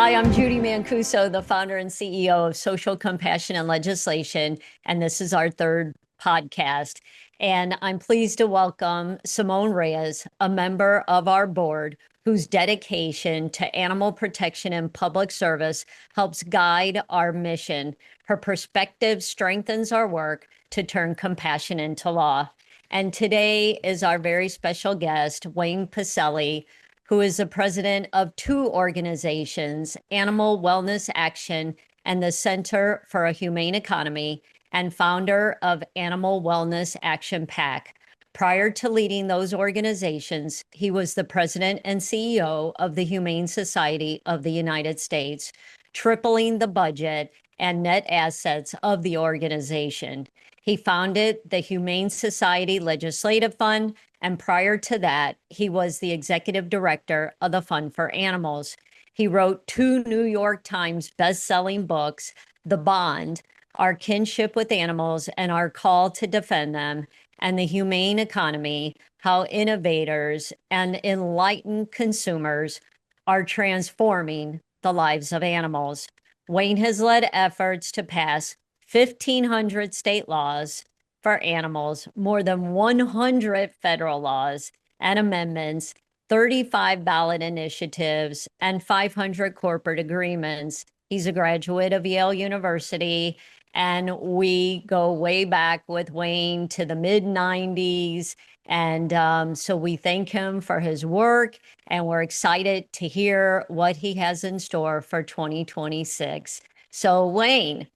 Hi, I'm Judie Mancuso, the founder and CEO of Social Compassion and Legislation, and this is our third podcast. And I'm pleased to welcome Simone Reyes, a member of our board whose dedication to animal protection and public service helps guide our mission. Her perspective strengthens our work to turn compassion into law. And today is our very special guest, Wayne Pacelle, who is the president of two organizations, Animal Wellness Action and the Center for a Humane Economy, and founder of Animal Wellness Action PAC. Prior to leading those organizations, he was the president and CEO of the Humane Society of the United States, tripling the budget and net assets of the organization. He founded the Humane Society Legislative Fund, and prior to that, he was the executive director of the Fund for Animals. He wrote two New York Times best-selling books, The Bond, Our Kinship with Animals and Our Call to Defend Them, and The Humane Economy, How Innovators and Enlightened Consumers are Transforming the Lives of Animals. Wayne has led efforts to pass 1,500 state laws for animals, more than 100 federal laws and amendments, 35 ballot initiatives, and 500 corporate agreements. He's a graduate of Yale University, and we go way back with Wayne to the mid-90s. And so we thank him for his work, and we're excited to hear what he has in store for 2026. So Wayne,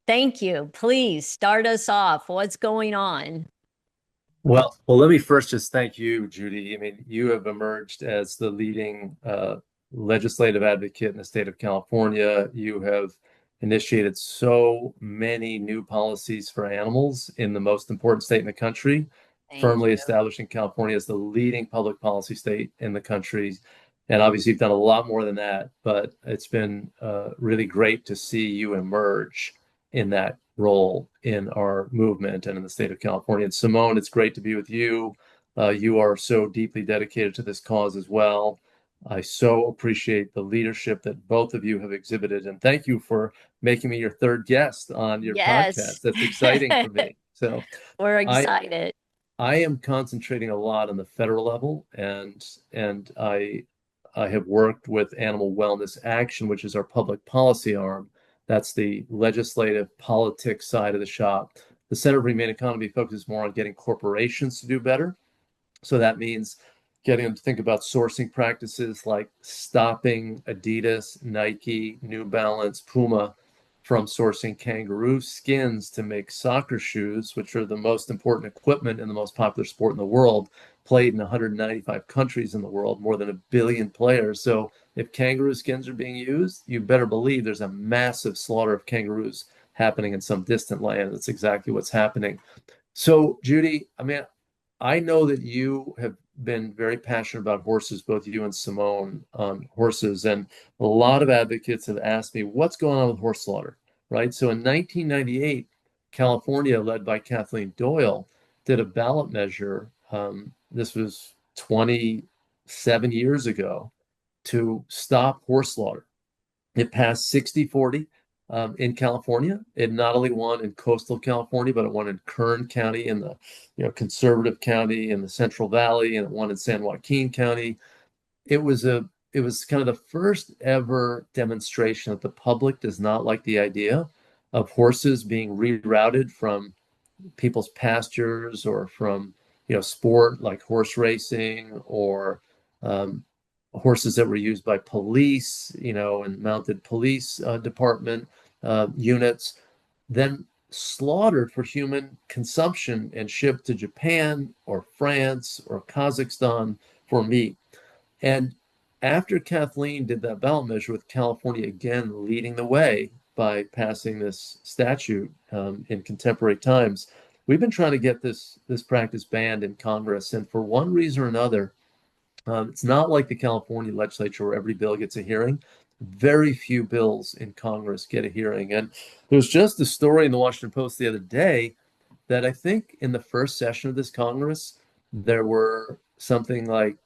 thank you. Please start us off. What's going on? Well, let me first just thank you, Judy. I mean, you have emerged as the leading legislative advocate in the state of California. You have initiated so many new policies for animals in the most important state in the country, Thank firmly you. establishing California as the leading public policy state in the country. And obviously, you've done a lot more than that, but it's been really great to see you emerge in that role in our movement and in the state of California. And Simone, it's great to be with you. You are so deeply dedicated to this cause as well. I so appreciate the leadership that both of you have exhibited. And thank you for making me your third guest on your Yes. podcast. That's exciting for me. So We're I excited. I am concentrating a lot on the federal level, and I have worked with Animal Wellness Action, which is our public policy arm. That's the legislative politics side of the shop. The Center for Humane Economy focuses more on getting corporations to do better. So that means getting them to think about sourcing practices like stopping Adidas, Nike, New Balance, Puma from sourcing kangaroo skins to make soccer shoes, which are the most important equipment and the most popular sport in the world, played in 195 countries in the world, more than a billion players. So if kangaroo skins are being used, you better believe there's a massive slaughter of kangaroos happening in some distant land. That's exactly what's happening. So, Judy, I mean, I know that you have been very passionate about horses, both you and Simone on horses, and a lot of advocates have asked me what's going on with horse slaughter, right? So in 1998, California, led by Kathleen Doyle, did a ballot measure. This was 27 years ago to stop horse slaughter. It passed 60-40 in California. It not only won in coastal California, but it won in Kern County, in the conservative county in the Central Valley, and it won in San Joaquin County. It was kind of the first ever demonstration that the public does not like the idea of horses being rerouted from people's pastures or from sport like horse racing or horses that were used by police, and mounted police department units, then slaughtered for human consumption and shipped to Japan or France or Kazakhstan for meat. And after Kathleen did that ballot measure, with California again leading the way by passing this statute in contemporary times, we've been trying to get this practice banned in Congress. And for one reason or another, it's not like the California legislature where every bill gets a hearing. Very few bills in Congress get a hearing. And there's just a story in the Washington Post the other day that I think in the first session of this Congress, there were something like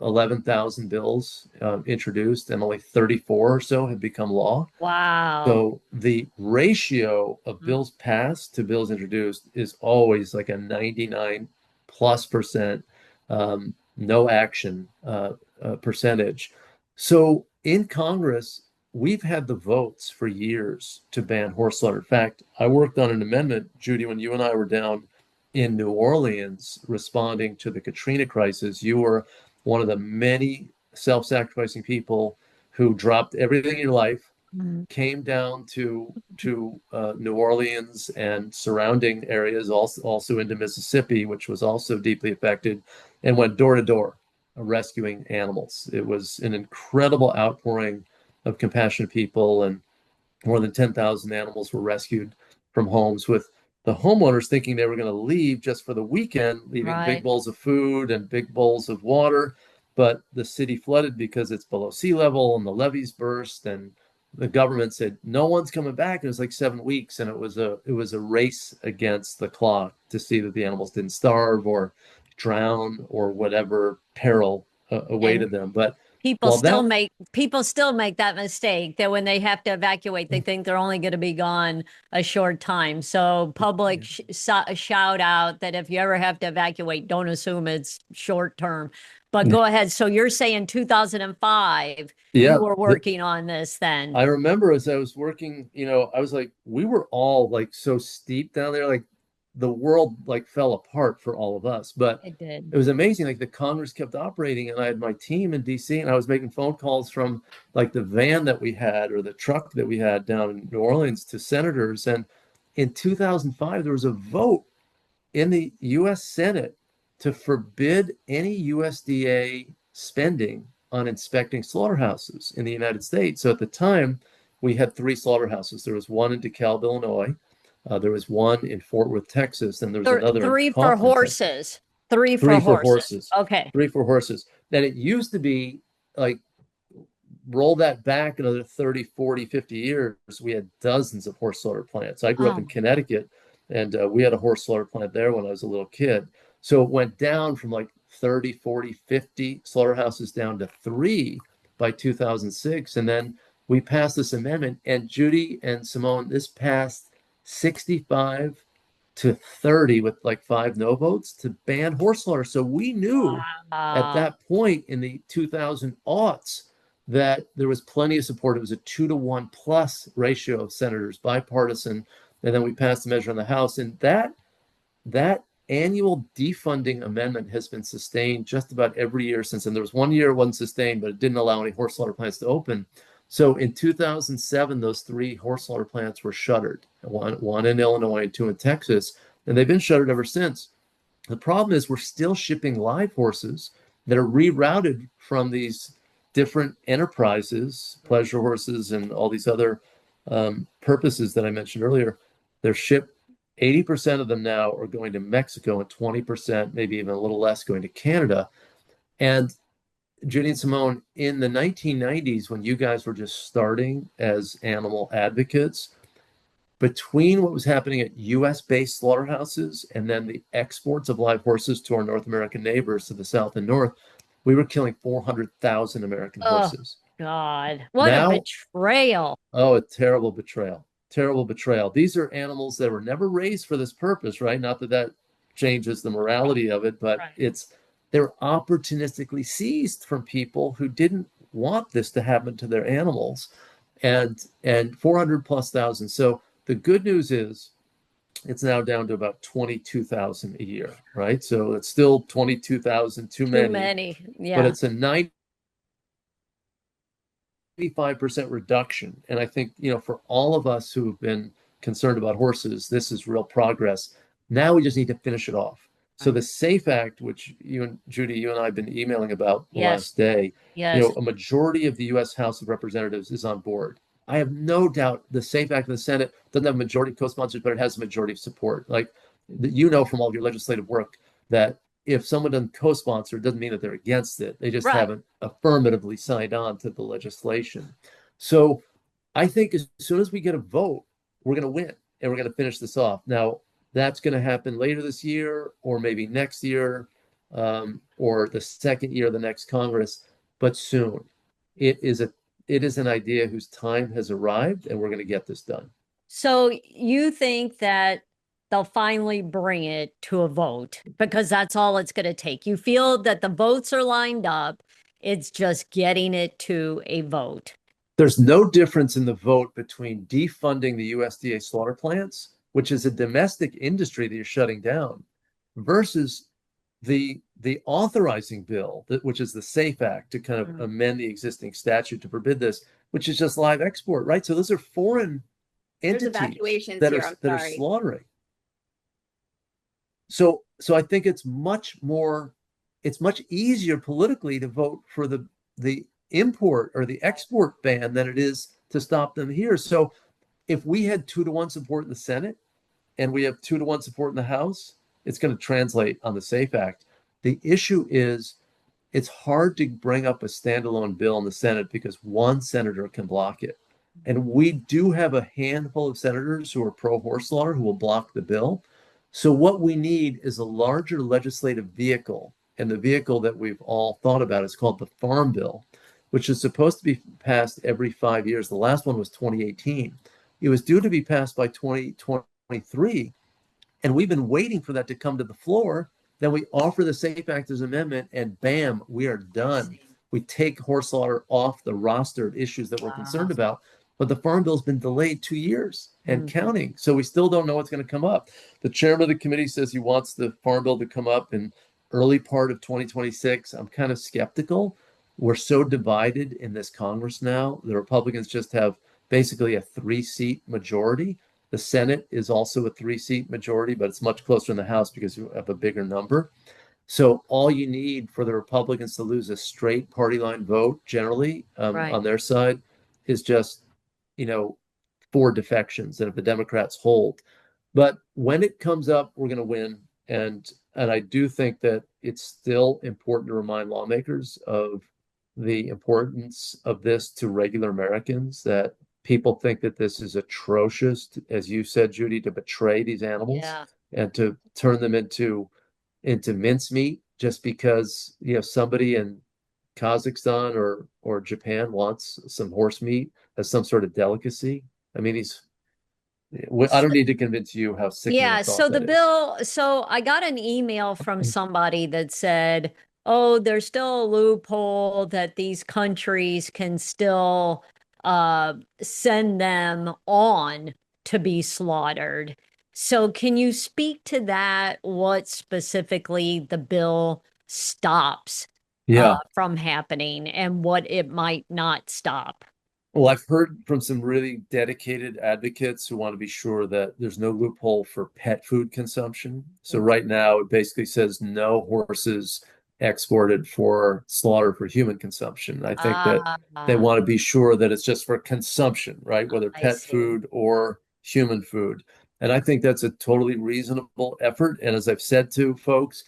11,000 bills introduced, and only 34 or so have become law. Wow. So the ratio of Mm. bills passed to bills introduced is always like a 99 plus percent no action percentage. So in Congress, we've had the votes for years to ban horse slaughter. In fact, I worked on an amendment, Judy, when you and I were down in New Orleans responding to the Katrina crisis. You were one of the many self-sacrificing people who dropped everything in your life, Mm. came down to New Orleans and surrounding areas, also into Mississippi, which was also deeply affected, and went door to door rescuing animals. It was an incredible outpouring of compassionate people, and more than 10,000 animals were rescued from homes, with the homeowners thinking they were going to leave just for the weekend, leaving big Right. bowls of food and big bowls of water. But the city flooded because it's below sea level and the levees burst, and the government said no one's coming back. It was like 7 weeks, and it was a race against the clock to see that the animals didn't starve or drown or whatever peril And awaited them. But people while still that make people still make that mistake that when they have to evacuate, they think they're only going to be gone a short time. So public shout out that if you ever have to evacuate, don't assume it's short term. But go ahead. So you're saying 2005, you yeah, were working on this then. I remember as I was working, I was like, we were all like so steep down there, like the world like fell apart for all of us. But It did. it was amazing. Like the Congress kept operating, and I had my team in DC, and I was making phone calls from like the van that we had or the truck that we had down in New Orleans to senators. And in 2005, there was a vote in the US Senate to forbid any USDA spending on inspecting slaughterhouses in the United States. So at the time, we had three slaughterhouses. There was one in DeKalb, Illinois. There was one in Fort Worth, Texas. And there was another in Three for Kaufman, Texas. horses. Three for Three for horses. horses. Okay. Three for horses. Then it used to be like roll that back another 30, 40, 50 years, we had dozens of horse slaughter plants. I grew up in Oh, Connecticut, and we had a horse slaughter plant there when I was a little kid. So it went down from like 30, 40, 50 slaughterhouses down to three by 2006. And then we passed this amendment, and Judy and Simone, this passed 65 to 30 with like five no votes to ban horse slaughter. So we knew at wow. that point in the 2000 aughts that there was plenty of support. It was a 2-to-1 plus ratio of senators, bipartisan. And then we passed the measure in the House. And that annual defunding amendment has been sustained just about every year since. And there was one year it wasn't sustained, but it didn't allow any horse slaughter plants to open. So in 2007, those three horse slaughter plants were shuttered, one in Illinois and two in Texas. And they've been shuttered ever since. The problem is we're still shipping live horses that are rerouted from these different enterprises, pleasure horses, and all these other purposes that I mentioned earlier. They're shipped. 80% of them now are going to Mexico, and 20%, maybe even a little less, going to Canada. And Judy and Simone, in the 1990s, when you guys were just starting as animal advocates, between what was happening at US based slaughterhouses and then the exports of live horses to our North American neighbors to the south and north, we were killing 400,000 American Oh, horses. God. What a Now, betrayal. oh, a terrible betrayal. Terrible betrayal. These are animals that were never raised for this purpose, right? Not that that changes the morality of it, but Right. they're opportunistically seized from people who didn't want this to happen to their animals, and 400 plus thousand. So the good news is it's now down to about 22,000 a year, right? So it's still 22,000 too Too many, many. but Yeah. it's a 95% reduction. And I think, for all of us who've been concerned about horses, this is real progress. Now we just need to finish it off. So Right. the SAFE Act, which Judy, you and I have been emailing about the Yes. last day, Yes. a majority of the US House of Representatives is on board. I have no doubt the SAFE Act in the Senate doesn't have a majority of co-sponsors, but it has a majority of support. Like, from all of your legislative work that if someone doesn't co-sponsor, it doesn't mean that they're against it. They just Right. haven't affirmatively signed on to the legislation. So I think as soon as we get a vote, we're going to win and we're going to finish this off. Now, that's going to happen later this year or maybe next year. or the second year of the next Congress, but soon. It is a it is an idea whose time has arrived, and we're going to get this done. So you think that they'll finally bring it to a vote because that's all it's going to take. You feel that the votes are lined up. It's just getting it to a vote. There's no difference in the vote between defunding the USDA slaughter plants, which is a domestic industry that you're shutting down, versus the authorizing bill, which is the SAFE Act, to kind of Mm. amend the existing statute to forbid this, which is just live export, right? So those are foreign There's entities evacuations that here, are I'm that are sorry. slaughtering. So I think it's much more, it's much easier politically to vote for the import or the export ban than it is to stop them here. So if we had 2-to-1 support in the Senate and we have 2-to-1 support in the House, it's going to translate on the SAFE Act. The issue is it's hard to bring up a standalone bill in the Senate because one senator can block it. And we do have a handful of senators who are pro horse slaughter who will block the bill. So, what we need is a larger legislative vehicle. And the vehicle that we've all thought about is called the Farm Bill, which is supposed to be passed every 5 years. The last one was 2018. It was due to be passed by 2023. And we've been waiting for that to come to the floor. Then we offer the SAFE Act as amendment, and bam, we are done. We take horse slaughter off the roster of issues that we're concerned about. But the Farm Bill's been delayed 2 years and counting. So we still don't know what's going to come up. The chairman of the committee says he wants the Farm Bill to come up in early part of 2026. I'm kind of skeptical. We're so divided in this Congress now. The Republicans just have basically a 3-seat majority. The Senate is also a 3-seat majority, but it's much closer in the House because you have a bigger number. So all you need for the Republicans to lose a straight party line vote generally Right. on their side is just, 4 defections. And if the Democrats hold, but when it comes up, we're going to win. And I do think that it's still important to remind lawmakers of the importance of this to regular Americans, that people think that this is atrocious, as you said, Judy, to betray these animals Yeah. and to turn them into mincemeat just because somebody in Kazakhstan or Japan wants some horse meat as some sort of delicacy. I mean, I don't need to convince you how sickening a Yeah, thought so the that is. bill, so I got an email from somebody that said, oh, there's still a loophole that these countries can still send them on to be slaughtered. So can you speak to that, what specifically the bill stops Yeah. from happening and what it might not stop? Well, I've heard from some really dedicated advocates who want to be sure that there's no loophole for pet food consumption. So right now it basically says no horses exported for slaughter for human consumption. I think that they Ah, want to be sure that it's just for consumption, right? Whether I pet see. food or human food. And I think that's a totally reasonable effort. And as I've said to folks,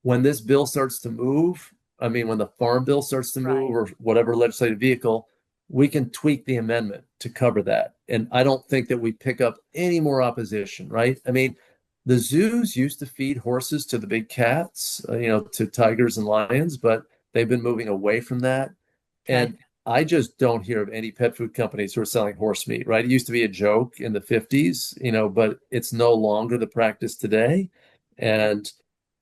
when this bill starts to move, I mean, when the Farm Bill starts to move Right. or whatever legislative vehicle, we can tweak the amendment to cover that. And I don't think that we pick up any more opposition, right? I mean, the zoos used to feed horses to the big cats, to tigers and lions, but they've been moving away from that. Okay. And I just don't hear of any pet food companies who are selling horse meat, right? It used to be a joke in the 50s, but it's no longer the practice today. And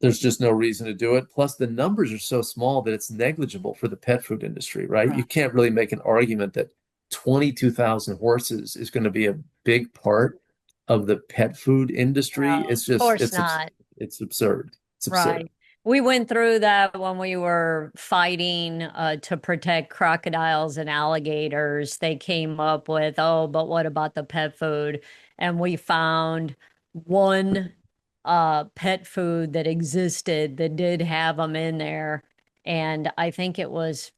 there's just no reason to do it. Plus, the numbers are so small that it's negligible for the pet food industry, right? You can't really make an argument that 22,000 horses is going to be a big part of the pet food industry. Well, It's of just, course not. it's absurd. It's absurd. Right. We went through that when we were fighting to protect crocodiles and alligators. They came up with, oh, but what about the pet food? And we found one pet food that existed that did have them in there. And I think it was,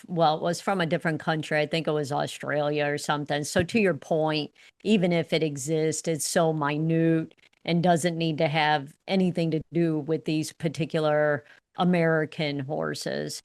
well, it was from a different country. I think it was Australia or something. So to your point, even if it exists, it's so minute and doesn't need to have anything to do with these particular American horses.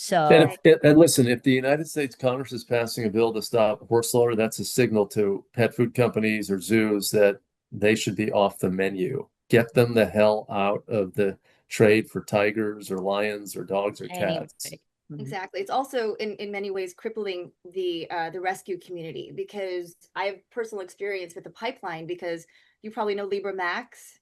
And So, and listen, if the United States Congress is passing a bill to stop horse slaughter, that's a signal to pet food companies or zoos that they should be off the menu. Get them the hell out of the trade for tigers or lions or dogs or Anyway. cats. Exactly. It's also in many ways crippling the rescue community, because I have personal experience with the pipeline, because you probably know Libra Max.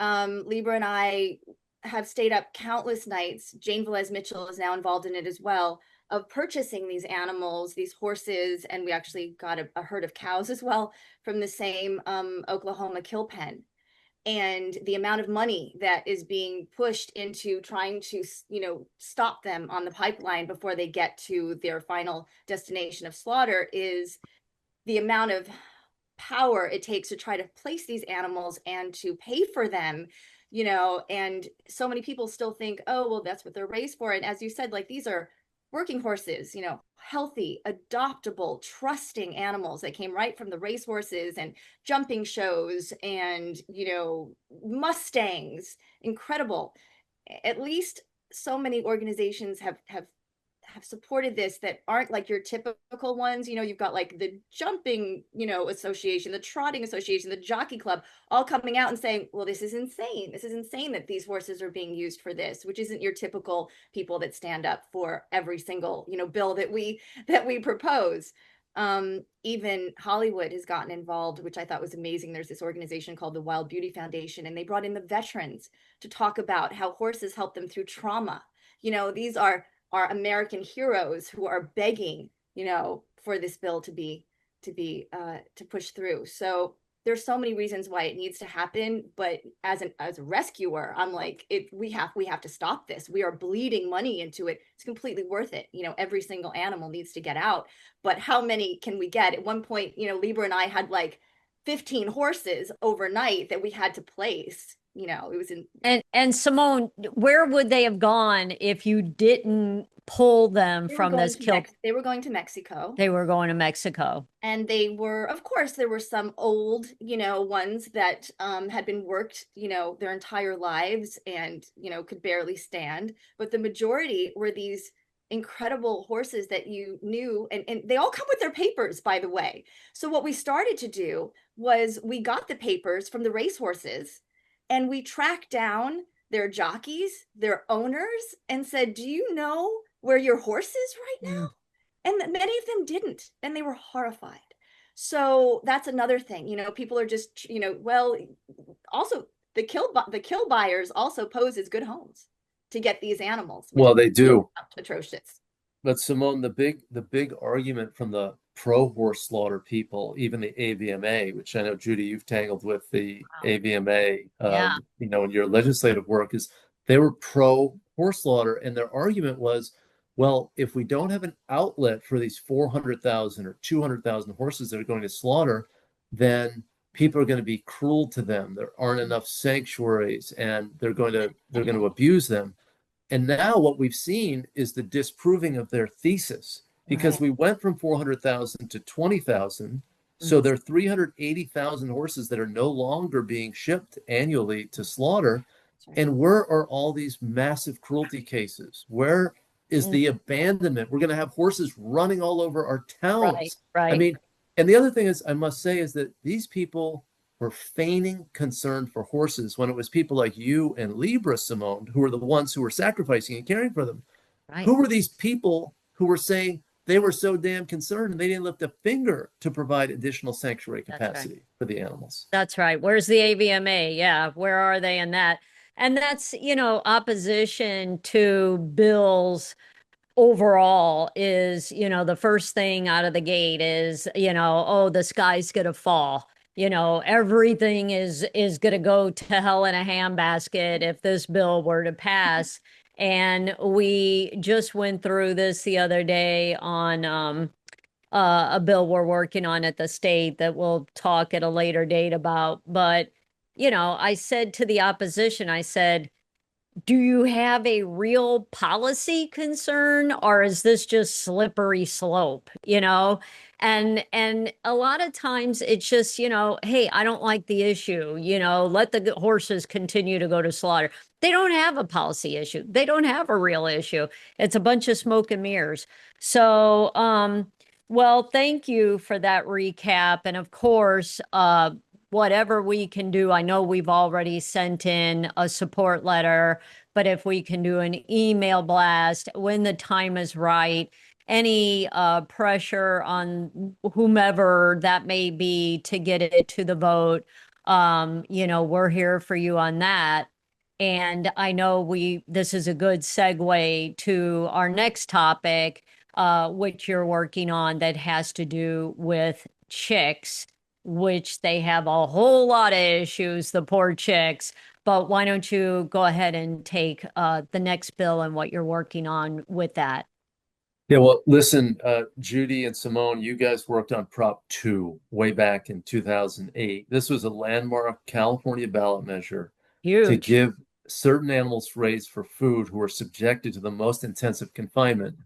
Libra and I have stayed up countless nights. Jane Velez Mitchell is now involved in it as well, of purchasing these animals, these horses, and we actually got a herd of cows as well from the same Oklahoma kill pen. And the amount of money that is being pushed into trying to, stop them on the pipeline before they get to their final destination of slaughter is the amount of power it takes to try to place these animals and to pay for them, and so many people still think, oh, well, that's what they're raised for. And as you said, like, these are working horses, healthy, adoptable, trusting animals that came right from the race horses and jumping shows and, Mustangs, incredible. At least so many organizations have supported this that aren't like your typical ones. You've got like the jumping, association, the trotting association, the jockey club, all coming out and saying, well, this is insane. This is insane that these horses are being used for this, which isn't your typical people that stand up for every single, bill that we propose. Even Hollywood has gotten involved, which I thought was amazing. There's this organization called the Wild Beauty Foundation, and they brought in the veterans to talk about how horses help them through trauma. These are American heroes who are begging, for this bill to push through. So there's so many reasons why it needs to happen. But as a rescuer, I'm like, we have to stop this. We are bleeding money into it. It's completely worth it. Every single animal needs to get out. But how many can we get? At one point, Libra and I had like 15 horses overnight that we had to place. It was in. And Simone, where would they have gone if you didn't pull them from this kill? They were going to Mexico. They were going to Mexico. And they were, of course, there were some old, ones that had been worked, their entire lives and, could barely stand. But the majority were these incredible horses that you knew, and they all come with their papers, by the way. So what we started to do was we got the papers from the race horses, and we tracked down their jockeys, their owners, and said, do you know where your horse is right now? And many of them didn't, and they were horrified. So that's another thing, people are just, well, also the kill buyers also pose as good homes to get these animals. Well, they do. Atrocious. But Simone, the big argument from the pro horse slaughter people, even the AVMA, which I know, Judie, you've tangled with the AVMA, Yeah. In your legislative work, is they were pro horse slaughter, and their argument was, well, if we don't have an outlet for these 400,000 or 200,000 horses that are going to slaughter, then people are going to be cruel to them. There aren't enough sanctuaries, and they're going to abuse them. And now what we've seen is the disproving of their thesis, because we went from 400,000 to 20,000. So there are 380,000 horses that are no longer being shipped annually to slaughter. And where are all these massive cruelty cases? Where is the abandonment? We're going to have horses running all over our towns. Right. I mean, and the other thing is, I must say, is that these people were feigning concern for horses when it was people like you and Libra, Simone, who were the ones who were sacrificing and caring for them. Right. Who were these people who were saying they were so damn concerned and they didn't lift a finger to provide additional sanctuary capacity for the animals? That's right. Where's the AVMA? Yeah. Where are they in that? And that's, opposition to bills overall is, the first thing out of the gate is, oh, the sky's going to fall. Everything is going to go to hell in a handbasket if this bill were to pass. And we just went through this the other day on a bill we're working on at the state that we'll talk at a later date about. But, I said to the opposition, I said, do you have a real policy concern, or is this just slippery slope, And a lot of times it's just, hey, I don't like the issue, let the horses continue to go to slaughter. They don't have a policy issue. They don't have a real issue. It's a bunch of smoke and mirrors. So, well, thank you for that recap. And of course, whatever we can do. I know we've already sent in a support letter, but if we can do an email blast when the time is right, any pressure on whomever that may be to get it to the vote, we're here for you on that. And I know this is a good segue to our next topic, which you're working on, that has to do with chicks, which they have a whole lot of issues, the poor chicks. But why don't you go ahead and take the next bill and what you're working on with that? Yeah, well, listen, Judy and Simone, you guys worked on Prop 2 way back in 2008. This was a landmark California ballot measure to Huge. give certain animals raised for food who are subjected to the most intensive confinement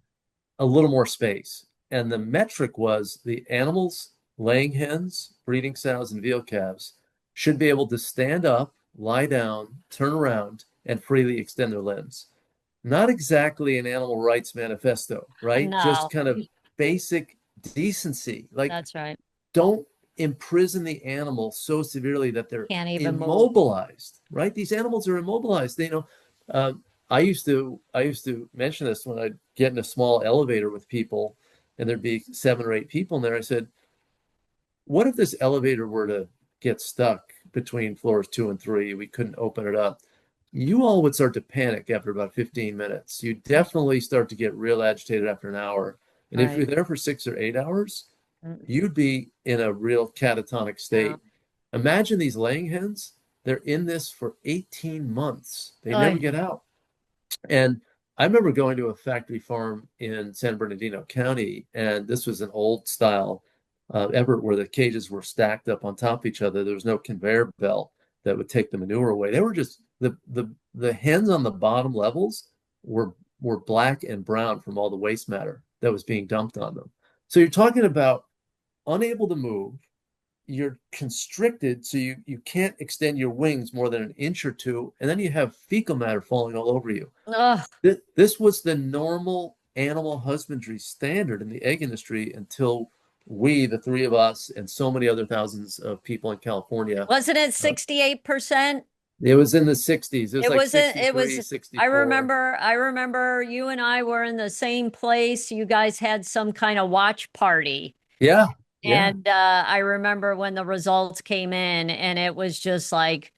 a little more space. And the metric was the animals, laying hens, breeding sows, and veal calves, should be able to stand up, lie down, turn around, and freely extend their limbs. Not exactly an animal rights manifesto, right? Just No, kind of basic decency. Like, that's right. don't imprison the animal so severely that they're Can't even move. immobilized, right? These animals are immobilized. I used to mention this when I'd get in a small elevator with people, and there'd be 7 or 8 people in there. I said, "What if this elevator were to get stuck between floors 2 and 3? We couldn't open it up. You all would start to panic after about 15 minutes. You definitely start to get real agitated after an hour. And if Right. you're there for 6 or 8 hours, Mm, you'd be in a real catatonic yeah. state. Imagine these laying hens. They're in this for 18 months. They never Oy. get out. And I remember going to a factory farm in San Bernardino County, and this was an old style Everett where the cages were stacked up on top of each other. There was no conveyor belt that would take the manure away. They were just the hens on the bottom levels were black and brown from all the waste matter that was being dumped on them. So you're talking about unable to move, you're constricted, so you can't extend your wings more than an inch or two, and then you have fecal matter falling all over you. Ugh. This was the normal animal husbandry standard in the egg industry until we, the three of us, and so many other thousands of people in California. Wasn't it 68%? It was in the 60s. It was It like wasn't, it 63, was, I 64. remember, I remember you and I were in the same place. You guys had some kind of watch party. Yeah, yeah, And I remember when the results came in and it was just like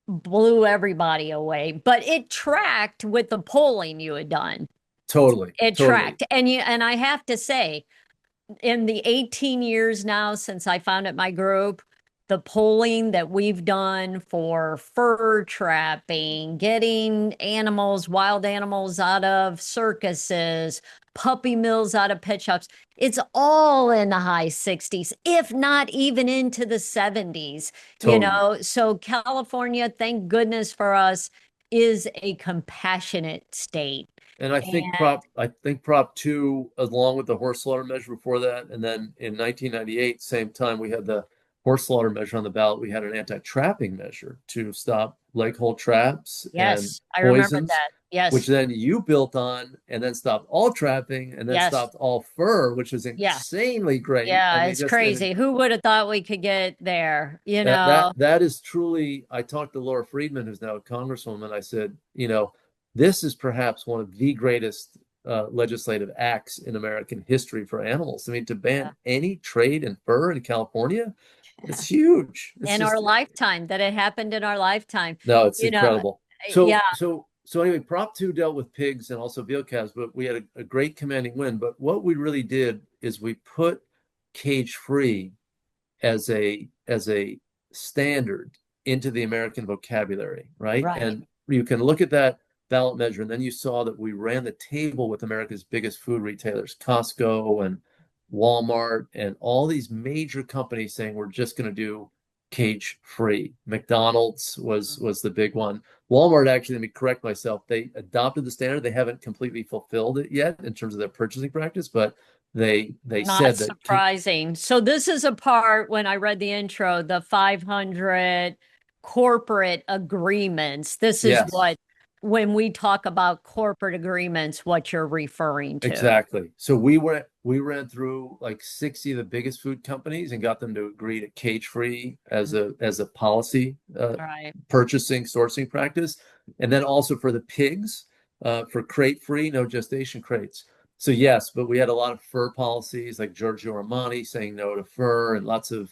blew everybody away. But it tracked with the polling you had done. totally, It totally. tracked. And I have to say, in the 18 years now since I founded my group, the polling that we've done for fur trapping, getting animals, wild animals out of circuses, puppy mills out of pet shops, it's all in the high 60s, if not even into the 70s, Totally. So California, thank goodness for us, is a compassionate state. And I think Prop 2, along with the horse slaughter measure before that, and then in 1998, same time we had the horse slaughter measure on the ballot, we had an anti-trapping measure to stop leg hold traps and Yes, I remember poisons, that. which Yes, then you built on, and then stopped all trapping, and then yes, stopped all fur, which is yeah, insanely great. I yeah. mean, It's just an crazy. Who would have thought we could get there? that is truly. I talked to Laura Friedman, who's now a congresswoman. I said, this is perhaps one of the greatest legislative acts in American history for animals. I mean, to Yeah. ban any trade in fur in California, it's huge. It's In our just lifetime, that it happened in our lifetime. no, it's You know, incredible. yeah, So anyway, Prop 2 dealt with pigs and also veal calves, but we had a great commanding win. But what we really did is we put cage free as a standard into the American vocabulary, right? right. And you can look at that ballot measure, and then you saw that we ran the table with America's biggest food retailers, Costco and Walmart, and all these major companies saying we're just going to do cage free. McDonald's was the big one. Walmart, actually, let me correct myself, they adopted the standard. They haven't completely fulfilled it yet in terms of their purchasing practice, but they Not said that surprising. So this is a part when I read the intro, the 500 corporate agreements. This is yes. what when we talk about corporate agreements, what you're referring to. Exactly. So we ran through like 60 of the biggest food companies and got them to agree to cage-free as a policy Right. purchasing sourcing practice, and then also for the pigs for crate-free, no gestation crates. So yes, but we had a lot of fur policies like Giorgio Armani saying no to fur, and lots of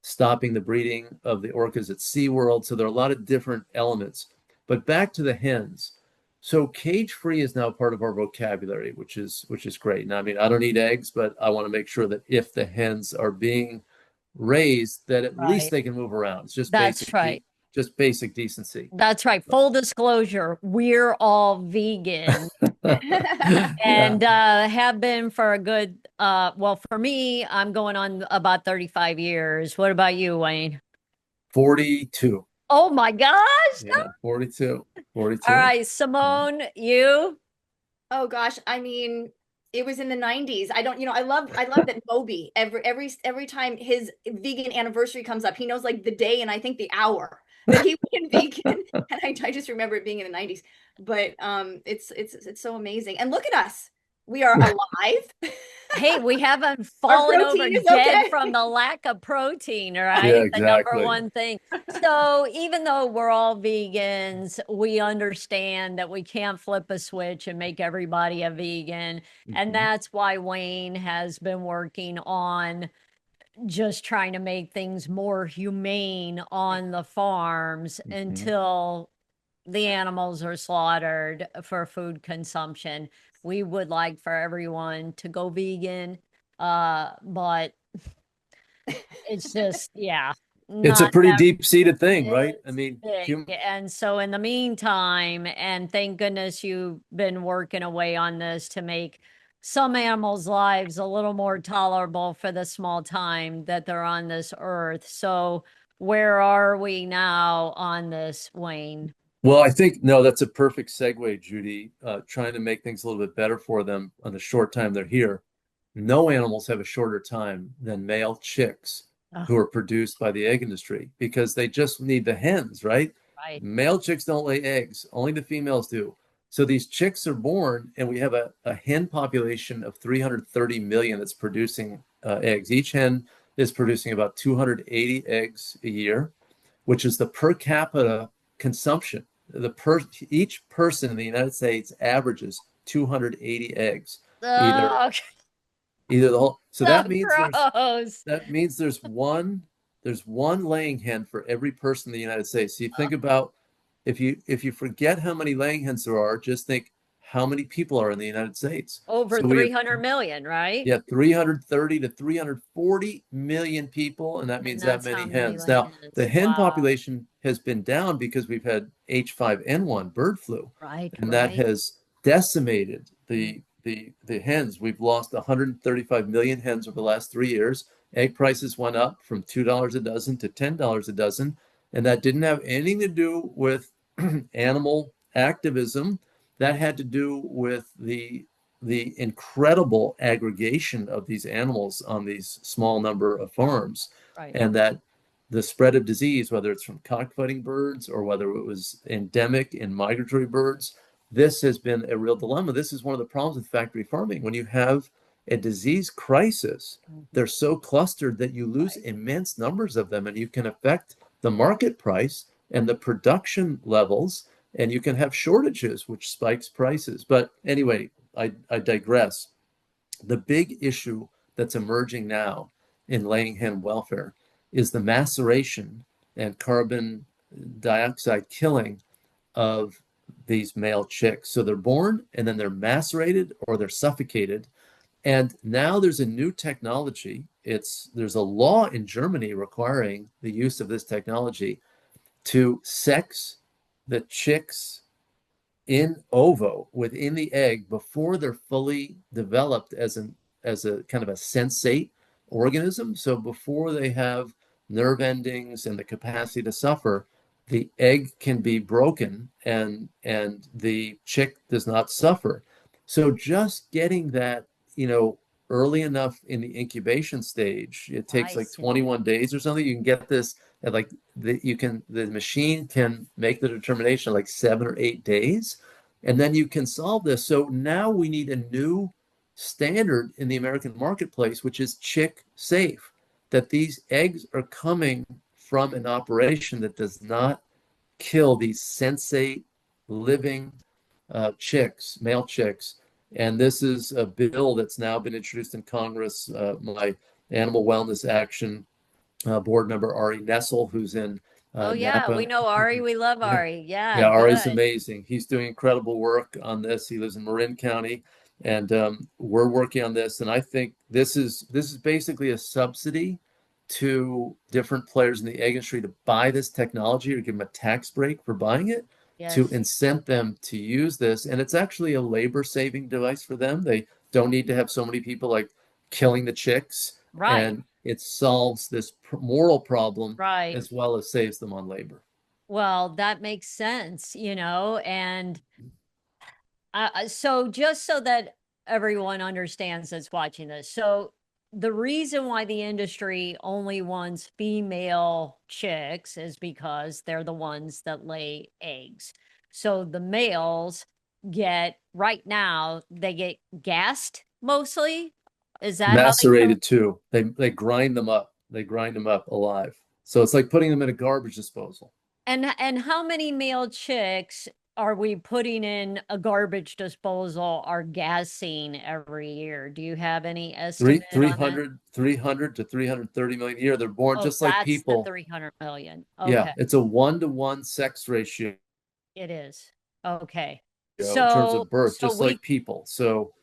stopping the breeding of the orcas at SeaWorld. So there are a lot of different elements. But back to the hens. So cage-free is now part of our vocabulary, which is great. Now, I mean, I don't eat eggs, but I want to make sure that if the hens are being raised, that at least they can move around. It's just That's right. just basic decency. That's right. Full disclosure, we're all vegan and have been for a good well, for me, I'm going on about 35 years. What about you, Wayne? 42. Oh my gosh. Yeah, 42. 42. All right, Simone, you? Oh gosh, I mean, it was in the 90s. I don't, I love that Moby every time his vegan anniversary comes up, he knows like the day and I think the hour that he went vegan. And I just remember it being in the 90s. But it's so amazing. And look at us. We are alive. Hey, we haven't fallen over protein is dead okay. from the lack of protein, right? Yeah, The number exactly. one thing. So even though we're all vegans, we understand that we can't flip a switch and make everybody a vegan. And Mhm. that's why Wayne has been working on just trying to make things more humane on the farms Mhm. until the animals are slaughtered for food consumption. We would like for everyone to go vegan, but it's just, yeah, It's a not pretty that deep-seated thing, right? I it's mean, big. And so in the meantime, and thank goodness you've been working away on this to make some animals' lives a little more tolerable for the small time that they're on this earth. So where are we now on this, Wayne? well, I think, no, that's a perfect segue, Judy. Trying to make things a little bit better for them on the short time they're here. No animals have a shorter time than male chicks Oh, who are produced by the egg industry because they just need the hens, right? right. Male chicks don't lay eggs, only the females do. So these chicks are born, and we have a hen population of 330 million that's producing eggs. Each hen is producing about 280 eggs a year, which is the per capita consumption. Each person in the United States averages 280 eggs, either Oh, either the whole. So so that means gross. there's one laying hen for every person in the United States. So you think about if you forget how many laying hens there are, just think how many people are in the United States. Over So we have 300 million, right? yeah, 330 to 340 million people, and that And means that that's how many many hens. Now, the lands. hen Wow. population has been down because we've had H5N1 bird flu, Right, and that right. has decimated Mm. the hens. We've lost 135 million hens over the last 3 years. Egg prices went up from $2 a dozen to $10 a dozen, and that didn't have anything to do with animal activism. That had to do with the incredible aggregation of these animals on these small number of farms, Right. and that the spread of disease, whether it's from cockfighting birds or whether it was endemic in migratory birds, this has been a real dilemma. This is one of the problems with factory farming. When you have a disease crisis, they're so clustered that you lose Right. immense numbers of them, and you can affect the market price and the production levels, and you can have shortages, which spikes prices. But anyway, I digress. The big issue that's emerging now in laying hen welfare is the maceration and carbon dioxide killing of these male chicks. So they're born and then they're macerated or they're suffocated. And now there's a new technology. There's a law in Germany requiring the use of this technology to sex the chicks in ovo within the egg before they're fully developed as a kind of a sensate organism. So before they have nerve endings and the capacity to suffer, the egg can be broken and the chick does not suffer. So just getting that, early enough in the incubation stage, it takes I like see. 21 days or something. You can get this at like the machine can make the determination like 7 or 8 days, and then you can solve this. So now we need a new standard in the American marketplace, which is chick safe, that these eggs are coming from an operation that does not kill these sensate living chicks, male chicks. And this is a bill that's now been introduced in Congress. My Animal Wellness Action board member, Ari Nessel, who's in Oh yeah, we Napa. know Ari. We love Yeah. Ari. Yeah, Yeah, Ari's good. amazing. He's doing incredible work on this. He lives in Marin County, and we're working on this. And I think this is basically a subsidy to different players in the egg industry to buy this technology or give them a tax break for buying it to Yes. incent them to use this. And it's actually a labor saving device for them. They don't need to have so many people like killing the chicks, Right. and it solves this moral problem Right. as well as saves them on labor. Well, that makes sense, and so just so that everyone understands that's watching this. So the reason why the industry only wants female chicks is because they're the ones that lay eggs. So the males get, right now, they get gassed mostly. Is that how they kill? Macerated too. They grind them up. They grind them up alive. So it's like putting them in a garbage disposal. And how many male chicks are we putting in a garbage disposal are gassing every year? Do you have any Three estimate three on that? hundred 300 to 330 million a year. They're born Oh, just like that's the people. 300 million. Yeah, Okay, it's a 1-to-1 sex ratio it is. Okay. in terms So of birth, so just we like people. So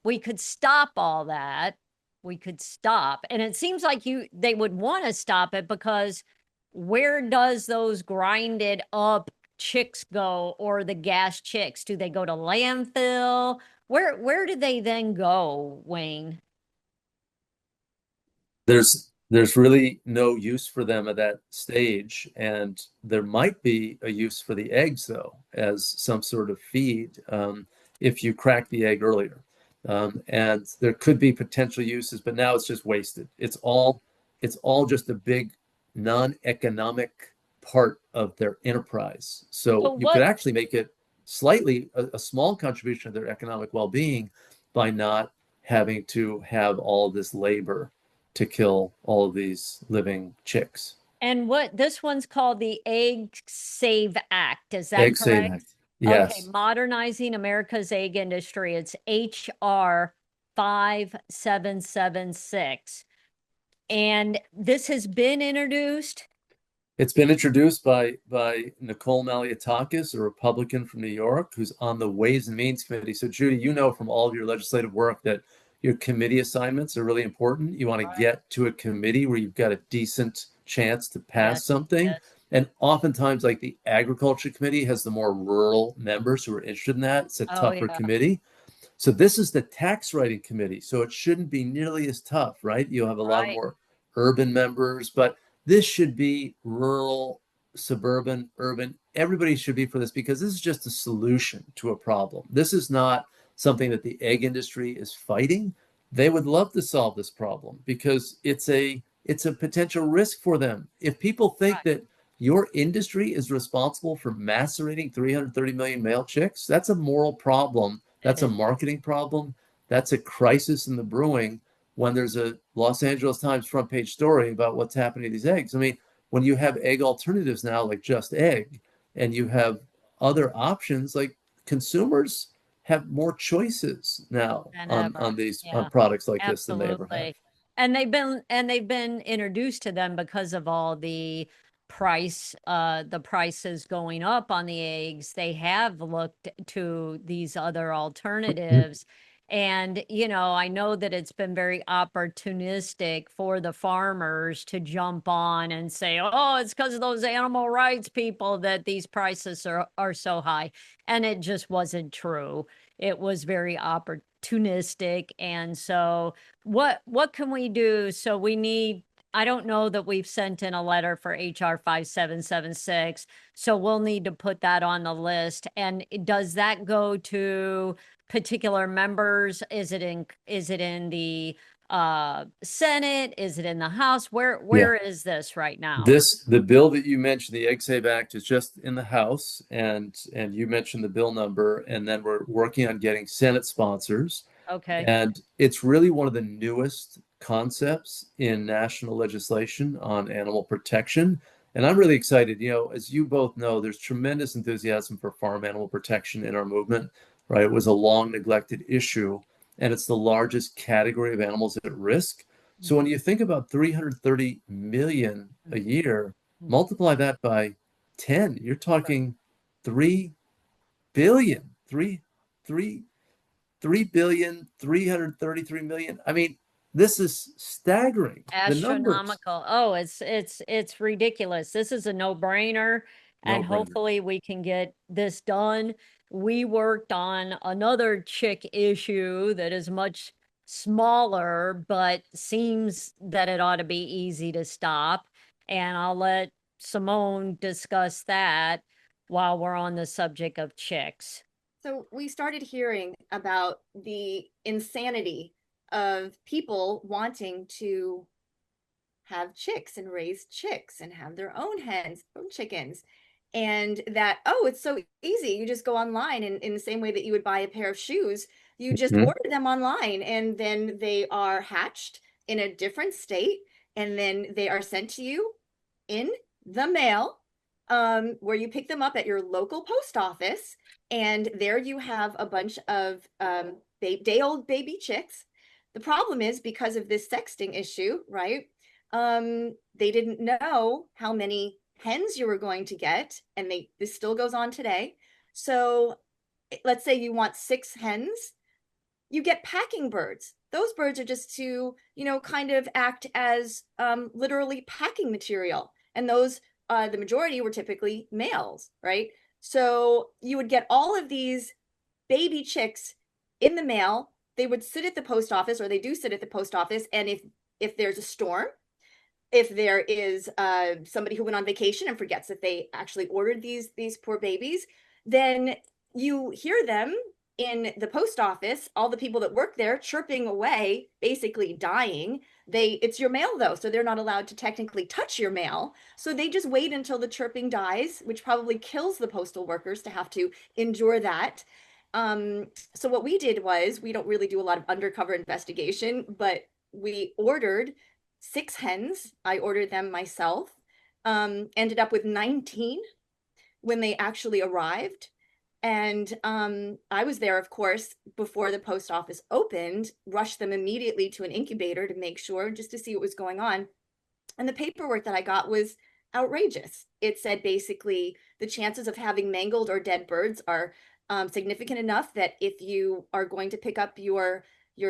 we could stop all that. We could stop. And it seems like they would want to stop it because where does those grinded up chicks go, or the gas chicks? Do they go to landfill? Where do they then go, Wayne? there's really no use for them at that stage, and there might be a use for the eggs though as some sort of feed, if you crack the egg earlier, and there could be potential uses, but now it's just wasted. It's all just a big non-economic part of their enterprise. So So you could what actually make it slightly a small contribution to their economic well-being by not having to have all this labor to kill all of these living chicks. and what this one's called, the Egg Save Act, is that Egg Save correct? Act. Okay, Yes. modernizing America's egg industry. It's HR 5776. And this has been introduced. It's been introduced by Nicole Malliotakis, a Republican from New York, who's on the Ways and Means Committee. So, Judy, you know from all of your legislative work that your committee assignments are really important. You want to Right. get to a committee where you've got a decent chance to Yes, pass something. yes. And oftentimes, like the Agriculture Committee has the more rural members who are interested in that. It's a Oh, tougher yeah. committee. So this is the tax writing committee. So it shouldn't be nearly as tough, right? You'll have a lot Right. more urban members, but this should be rural, suburban, urban. Everybody should be for this because this is just a solution to a problem. This is not something that the egg industry is fighting. They would love to solve this problem because it's a potential risk for them. If people think Right. that your industry is responsible for macerating 330 million male chicks, that's a moral problem. It That's a is. marketing problem. That's a crisis in the brewing when there's a Los Angeles Times front page story about what's happening to these eggs. I mean, when you have egg alternatives now, like Just Egg, and you have other options, like consumers have more choices now Than on ever. these on Yeah, products like this than they ever have. absolutely. And they've been introduced to them because of all the prices going up on the eggs. They have looked to these other alternatives. And, I know that it's been very opportunistic for the farmers to jump on and say, oh, it's because of those animal rights people that these prices are so high. And it just wasn't true. It was very opportunistic. And so what can we do? So we need I don't know that we've sent in a letter for HR 5776, so we'll need to put that on the list. And does that go to particular members? Is it in the Senate? Is it in the House? Where is this right now? The bill that you mentioned, the Egg Save Act, is just in the House, and you mentioned the bill number, and then we're working on getting Senate sponsors. Okay. And it's really one of the newest concepts in national legislation on animal protection. And I'm really excited. As you both know, there's tremendous enthusiasm for farm animal protection in our movement, right? It was a long neglected issue, and it's the largest category of animals at risk. So when you think about 330 million a year, multiply that by 10, you're talking 3 billion, 3,333,000,000. I mean, this is staggering. The numbers. Astronomical. Oh, it's ridiculous. This is a no-brainer, No and brainer. hopefully we can get this done. We worked on another chick issue that is much smaller, but seems that it ought to be easy to stop. And I'll let Simone discuss that while we're on the subject of chicks. So we started hearing about the insanity of people wanting to have chicks and raise chicks and have their own hens, own chickens. And that, oh, it's so easy. You just go online, and in the same way that you would buy a pair of shoes, you just Mhm. order them online, and then they are hatched in a different state, and then they are sent to you in the mail, where you pick them up at your local post office. And there you have a bunch of day-old baby chicks. The problem is, because of this sexting issue, right? They didn't know how many hens you were going to get, and this still goes on today. So let's say you want 6 hens, you get packing birds. Those birds are just to, kind of act as literally packing material. And those, the majority were typically males, right? So you would get all of these baby chicks in the mail. They would sit at the post office, or they do sit at the post office. And if there's a storm, if there is somebody who went on vacation and forgets that they actually ordered these poor babies, then you hear them in the post office, all the people that work there chirping away, basically dying. It's your mail though, so they're not allowed to technically touch your mail. So they just wait until the chirping dies, which probably kills the postal workers to have to endure that. So what we did was, we don't really do a lot of undercover investigation, but we ordered 6 hens. I ordered them myself. Ended up with 19 when they actually arrived. And I was there, of course, before the post office opened, rushed them immediately to an incubator to make sure, just to see what was going on. And the paperwork that I got was outrageous. It said basically the chances of having mangled or dead birds are significant enough that if you are going to pick up your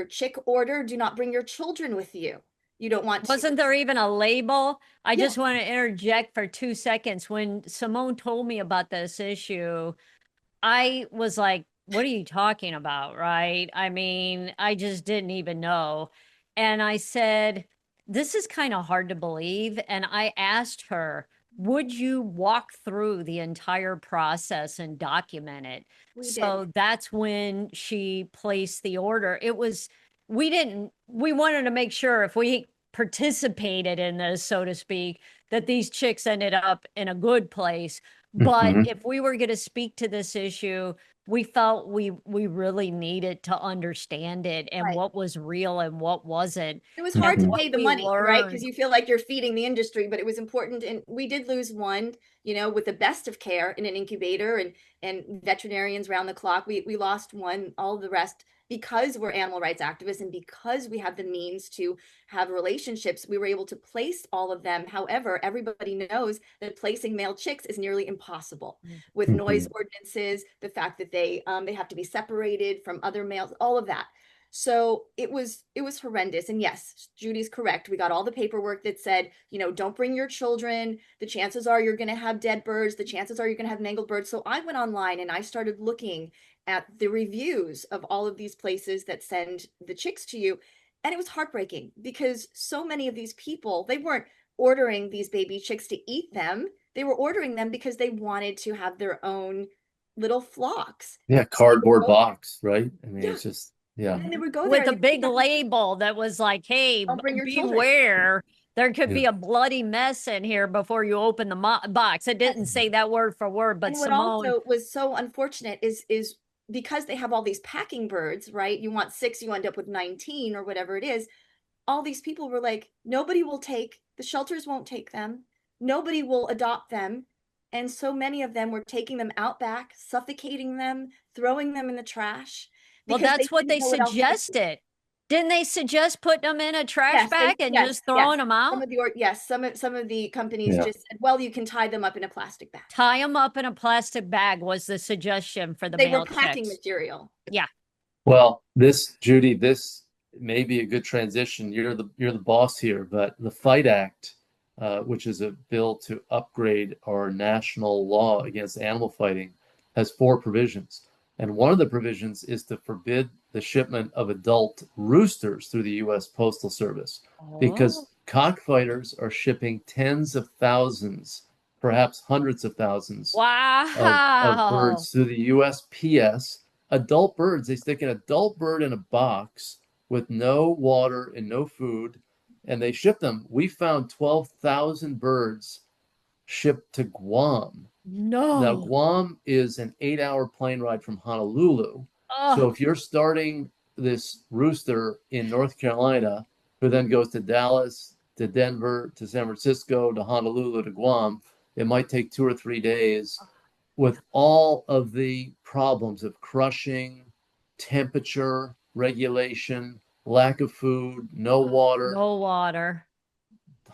chick order, do not bring your children with you. You don't want to. Wasn't there even a label? I Yeah. just want to interject for 2 seconds. When Simone told me about this issue, I was like, what are you talking about? Right. I mean, I just didn't even know. And I said, this is kind of hard to believe. And I asked her, would you walk through the entire process and document it? We So did. that's when she placed the order. We wanted to make sure if we participated in this, so to speak, that these chicks ended up in a good place. But Mhm. if we were going to speak to this issue, we felt we really needed to understand it and Right. what was real and what wasn't. It was And hard to Mhm. pay what the we money, right? Because learned. you feel like you're feeding the industry, but it was important. And we did lose one, with the best of care in an incubator, and veterinarians around the clock. We lost one. All the rest, because we're animal rights activists and because we have the means to have relationships, we were able to place all of them. However, everybody knows that placing male chicks is nearly impossible with noise Mhm. ordinances, the fact that they have to be separated from other males, all of that. So it was horrendous. And yes, Judy's correct. We got all the paperwork that said, don't bring your children. The chances are you're going to have dead birds. The chances are you're going to have mangled birds. So I went online and I started looking at the reviews of all of these places that send the chicks to you. And it was heartbreaking because so many of these people, they weren't ordering these baby chicks to eat them. They were ordering them because they wanted to have their own little flocks. Yeah, cardboard box, right? I mean, Yeah. it's just, yeah. And then they would go there With and a they would big have, label that was like, hey, don't bring your children. beware. There could be Yeah. a bloody mess in here before you open the box. It didn't say that word for word, but And what Simone, also was so unfortunate is because they have all these packing birds, right? You want 6, you end up with 19 or whatever it is. All these people were like, nobody will take, the shelters won't take them. Nobody will adopt them. And so many of them were taking them out back, suffocating them, throwing them in the trash well, because they that's what didn't they know what else to do. suggested. Didn't they suggest putting them in a trash bag and Yes, just throwing them Some out? of the some of the companies Yeah. just said, well, you can tie them up in a plastic bag. Tie them up in a plastic bag was the suggestion for the They were male packing chicks. material. Yeah. Well, Judy, this may be a good transition. You're the boss here, but the Fight Act, which is a bill to upgrade our national law against animal fighting, has 4 provisions. And one of the provisions is to forbid the shipment of adult roosters through the U.S. Postal Service Oh, because cockfighters are shipping tens of thousands, perhaps hundreds of thousands of wow. birds through the USPS. Adult birds, they stick an adult bird in a box with no water and no food, and they ship them. We found 12,000 birds shipped to Guam. Now, No. Guam is an 8-hour plane ride from Honolulu. So Oh, if you're starting this rooster in North Carolina, who then goes to Dallas, to Denver, to San Francisco, to Honolulu, to Guam, it might take 2 or 3 days with all of the problems of crushing, temperature regulation, lack of food, no water, no water.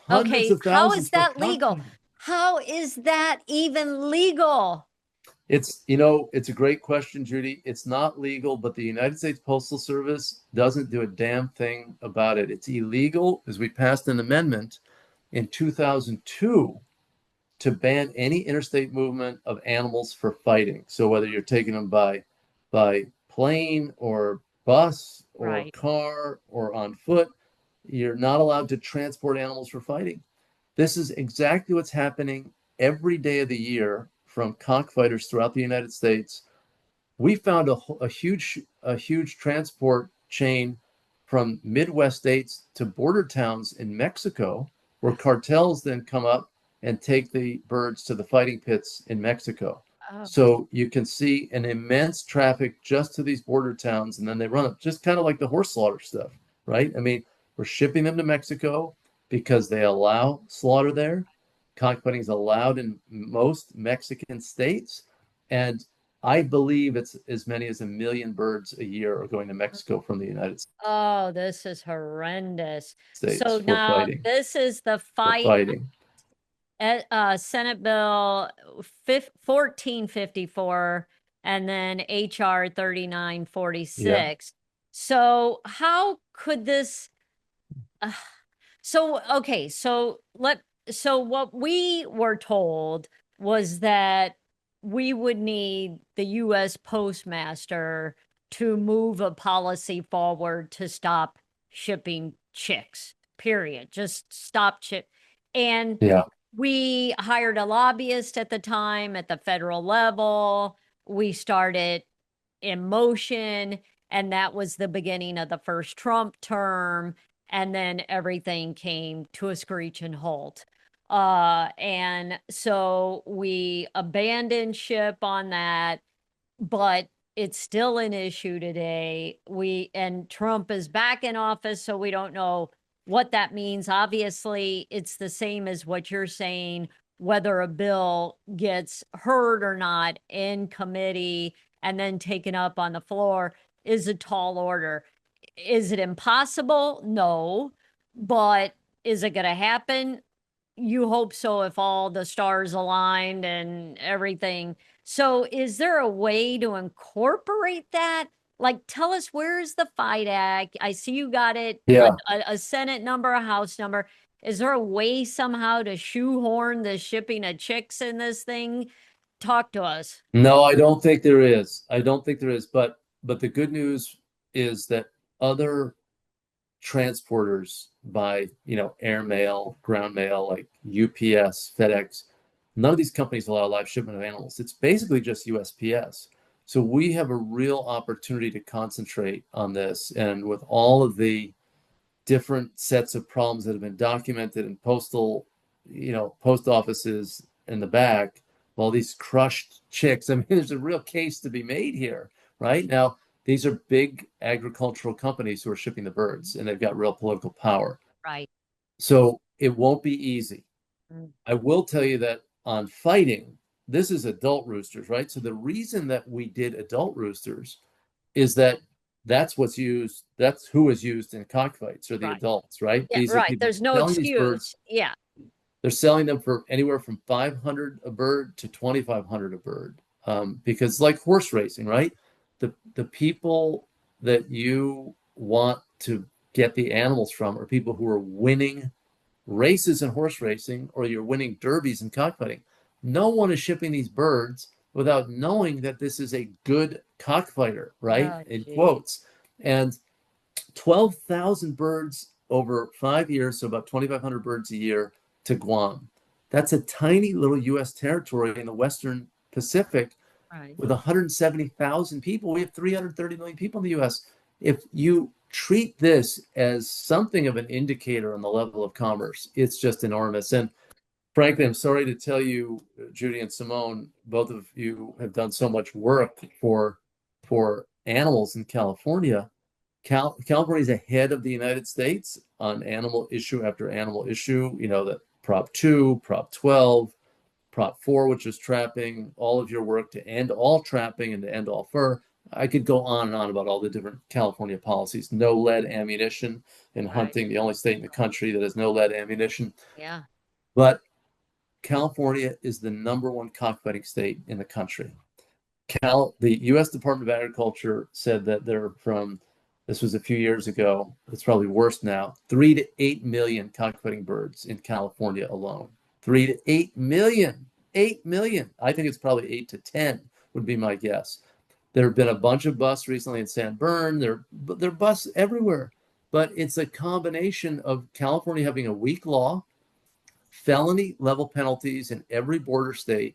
hundreds Okay, of how thousands is for that legal? cockfighting. How is that even legal? It's a great question, Judy. It's not legal, but the United States Postal Service doesn't do a damn thing about it. It's illegal as we passed an amendment in 2002 to ban any interstate movement of animals for fighting. So whether you're taking them by plane or bus or Right. car or on foot, you're not allowed to transport animals for fighting. This is exactly what's happening every day of the year from cockfighters throughout the United States. We found a huge transport chain from Midwest states to border towns in Mexico, where cartels then come up and take the birds to the fighting pits in Mexico. Oh, So you can see an immense traffic just to these border towns, and then they run up, just kind of like the horse slaughter stuff, right? I mean, we're shipping them to Mexico because they allow slaughter there. Cockfighting is allowed in most Mexican states, and I believe it's as many as 1 million birds a year are going to Mexico from the United oh, this is horrendous. States So for now fighting. this is the For fight fighting. Senate Bill 1454 and then HR Yeah. 3946. So how could this uh, so okay, so what we were told was that we would need the US Postmaster to move a policy forward to stop shipping chicks. Period. Just stop chip. And Yeah. we hired a lobbyist at the time at the federal level. We started in motion, and that was the beginning of the first Trump term. And then everything came to a screeching halt. And so we abandoned ship on that, but it's still an issue today. And Trump is back in office, so we don't know what that means. Obviously, it's the same as what you're saying, whether a bill gets heard or not in committee and then taken up on the floor is a tall order. Is it impossible? No. But is it going to happen? You hope so if all the stars aligned and everything. So, is there a way to incorporate that? Like, tell us, where's the Fight Act? I see you got it, Yeah. a Senate number, a House number. Is there a way somehow to shoehorn the shipping of chicks in this thing? Talk to us. No, I don't think there is. I don't think there is. But the good news is that other transporters by, airmail, ground mail, like UPS, FedEx. None of these companies allow live shipment of animals. It's basically just USPS. So we have a real opportunity to concentrate on this. And with all of the different sets of problems that have been documented in post offices in the back, all these crushed chicks. I mean, there's a real case to be made here, right? Now, these are big agricultural companies who are shipping the birds, and they've got real political power. Right. So it won't be easy. Mm. I will tell you that on fighting, this is adult roosters, right? So the reason that we did adult roosters is that that's who is used in cockfights, or the Right. adults, right? Yeah, These are right. people There's no selling these birds. excuse. Yeah. They're selling them for anywhere from 500 a bird to 2,500 a bird, because like horse racing, right? The people that you want to get the animals from are people who are winning races in horse racing, or you're winning derbies in cockfighting. No one is shipping these birds without knowing that this is a good cockfighter, right? Oh, In gee. quotes. And 12,000 birds over 5 years, so about 2,500 birds a year to Guam. That's a tiny little U.S. territory in the Western Pacific Right. with 170,000 people. We have 330 million people in the U.S. If you treat this as something of an indicator on the level of commerce, it's just enormous. And frankly, I'm sorry to tell you, Judie and Simone, both of you have done so much work for animals in California. California is ahead of the United States on animal issue after animal issue. That Prop 2, Prop 12, Prop 4, which is trapping, all of your work to end all trapping and to end all fur. I could go on and on about all the different California policies. No lead ammunition in hunting, the only state in the country that has no lead ammunition. Yeah. But California is the number one cockfighting state in the country. The U.S. Department of Agriculture said that this was a few years ago, it's probably worse now, 3 to 8 million cockfighting birds in California alone. 3 to 8 million. 8 million. I think it's probably 8 to 10 would be my guess. There have been a bunch of busts recently in San Bern. There are busts everywhere. But it's a combination of California having a weak law, felony level penalties in every border state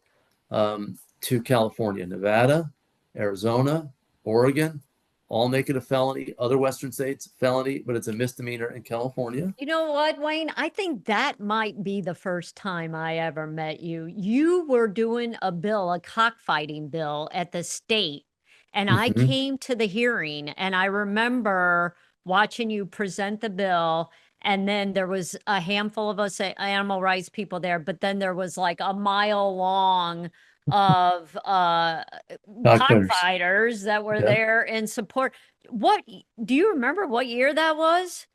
to California. Nevada, Arizona, Oregon, all make it a felony. Other Western states, felony, but it's a misdemeanor in California. You know what, Wayne? I think that might be the first time I ever met you. You were doing a cockfighting bill at the state, and I came to the hearing, and I remember watching you present the bill. And then there was a handful of us animal rights people there, but then there was like a mile long of cockfighters that were there in support. What do you remember what year that was?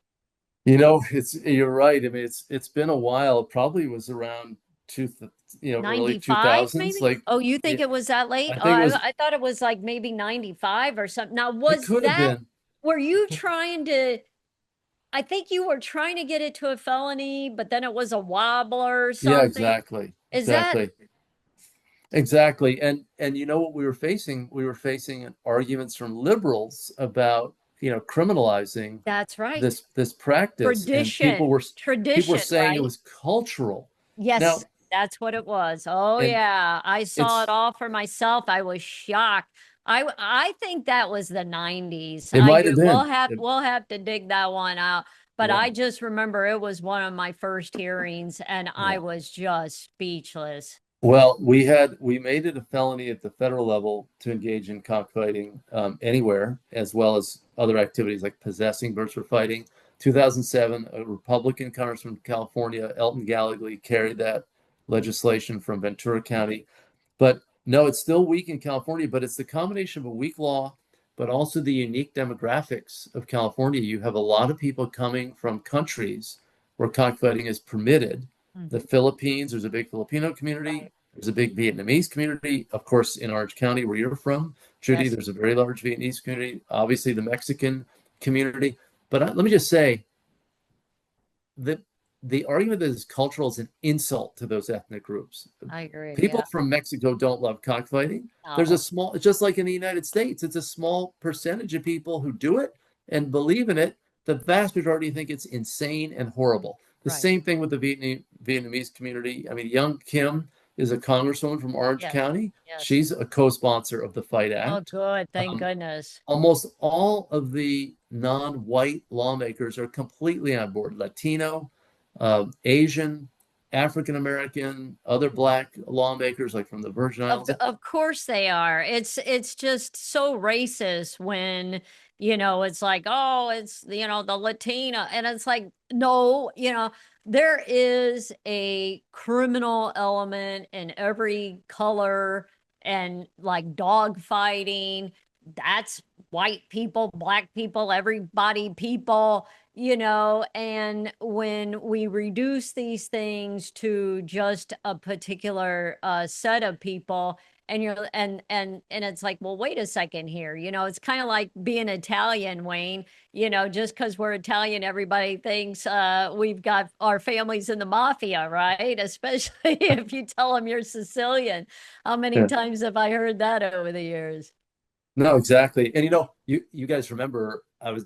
You're right. I mean, it's been a while. It probably was around early 95 maybe? 2000s. Like, Oh, you think yeah, it was that late? I Oh, think it was. I thought it was like maybe 95 or something. Now, It could have been. were you trying to, I think you were trying to get it to a felony, but then it was a wobbler or Yeah, something. exactly. Is that Exactly. And you know what we were facing? We were facing arguments from liberals about, criminalizing that's right. this practice, and people were Tradition, saying it right? was cultural. Now, Yes, that's what it was. Oh and yeah, I saw it's it all for myself. I was shocked. I think that was the 90s. it I might do. have been. We'll have to dig that one out. But Yeah, I just remember it was one of my first hearings, and I yeah. was just speechless. Well, we made it a felony at the federal level to engage in cockfighting anywhere, as well as other activities like possessing birds for fighting. 2007, a Republican congressman from California, Elton Gallegly, carried that legislation from Ventura County. But no, it's still weak in California, but it's the combination of a weak law, but also the unique demographics of California. You have a lot of people coming from countries where cockfighting is permitted. The Philippines, there's a big Filipino community. Right. There's a big Vietnamese community. Of course, in Orange County, where you're from, Judie, Yes. there's a very large Vietnamese community. Obviously, the Mexican community. But let me just say that the argument that is cultural is an insult to those ethnic groups. I agree. People Yeah. from Mexico don't love cockfighting. There's No. a small, just like in the United States, it's a small percentage of people who do it and believe in it. the vast majority think it's insane and horrible. The Right. same thing with the Vietnamese community. I mean, Young Kim is a congresswoman from Orange Yes. County. Yes. She's a co-sponsor of the Fight Oh, Act. good. Thank goodness. Almost all of the non-white lawmakers are completely on board. Latino, Asian, African American, other Black lawmakers, like from the Virgin Islands. Of course they are. It's just so racist when, you know, it's like, oh, it's, you know, the Latina. And it's like, no, you know, there is a criminal element in every color, and like dog fighting. That's white people, Black people, everybody people, you know. And when we reduce these things to just a particular set of people, and you're and it's like, well, wait a second here, you know, it's kind of like being Italian, Wayne. You know, just because we're Italian, everybody thinks we've got our families in the mafia, right? Especially if you tell them you're Sicilian. How many Yeah. times have I heard that over the years? No, exactly. And you know, you guys remember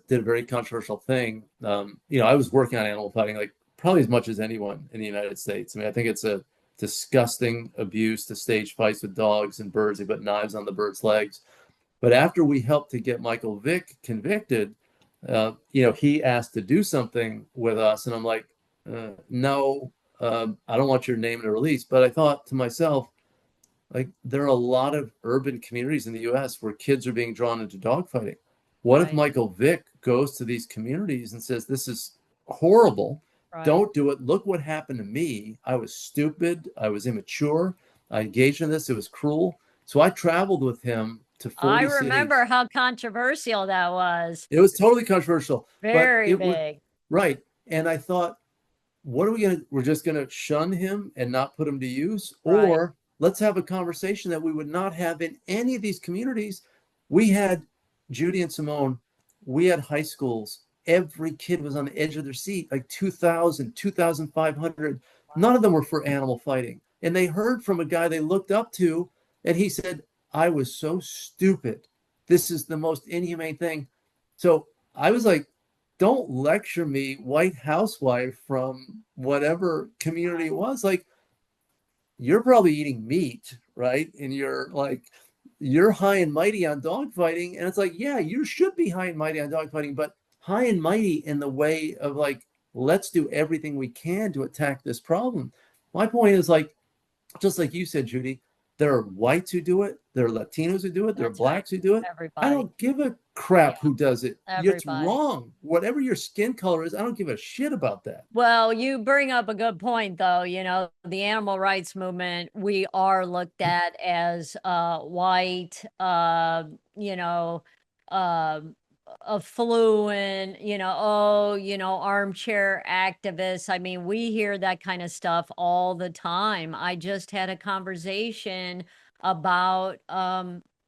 did a very controversial thing. You know, I was working on animal fighting like probably as much as anyone in the United States. I mean, I think it's a disgusting abuse to stage fights with dogs and birds. They put knives on the birds' legs. But after we helped to get Michael Vick convicted, you know, he asked to do something with us, and I'm like, no, I don't want your name in a release. But I thought to myself, like, there are a lot of urban communities in the US where kids are being drawn into dogfighting. What if Right. Michael Vick goes to these communities and says, this is horrible, Right. don't do it. Look what happened to me. I was stupid. I was immature. I engaged in this. It was cruel. So I traveled with him to 40 I cities. remember how controversial that was. It was totally controversial, but Very it was big. right. And I thought, what are we're just gonna shun him and not put him to use? Right. Or let's have a conversation that we would not have in any of these communities. We had Judie and Simone, we had high schools. Every kid was on the edge of their seat, like 2,000, 2,500. None of them were for animal fighting. And they heard from a guy they looked up to, and he said, I was so stupid. This is the most inhumane thing. So I was like, don't lecture me, white housewife from whatever community it was. Like, you're probably eating meat, right? And you're like, you're high and mighty on dogfighting. And it's like, yeah, you should be high and mighty on dogfighting, but high and mighty in the way of like, let's do everything we can to attack this problem. My point is like, just like you said, Judy, there are whites who do it, there are Latinos who do it, there are That's right. Blacks who do it. Everybody. I don't give a crap Yeah. who does it. It's Everybody. wrong. Whatever your skin color is, I don't give a shit about that. Well, you bring up a good point, though. You know, the animal rights movement, we are looked at as white, you know, uh, affluent, you know, oh, you know, armchair activists. I mean, we hear that kind of stuff all the time. I just had a conversation about,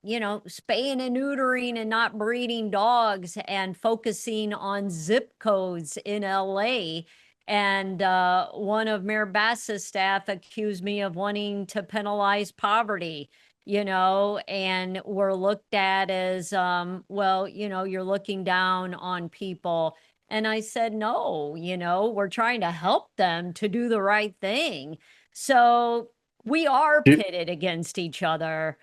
you know, spaying and neutering and not breeding dogs and focusing on zip codes in LA. And one of Mayor Bass's staff accused me of wanting to penalize poverty, you know, and we're looked at as, well, you know, you're looking down on people. And I said, no, you know, we're trying to help them to do the right thing. So we are pitted against each other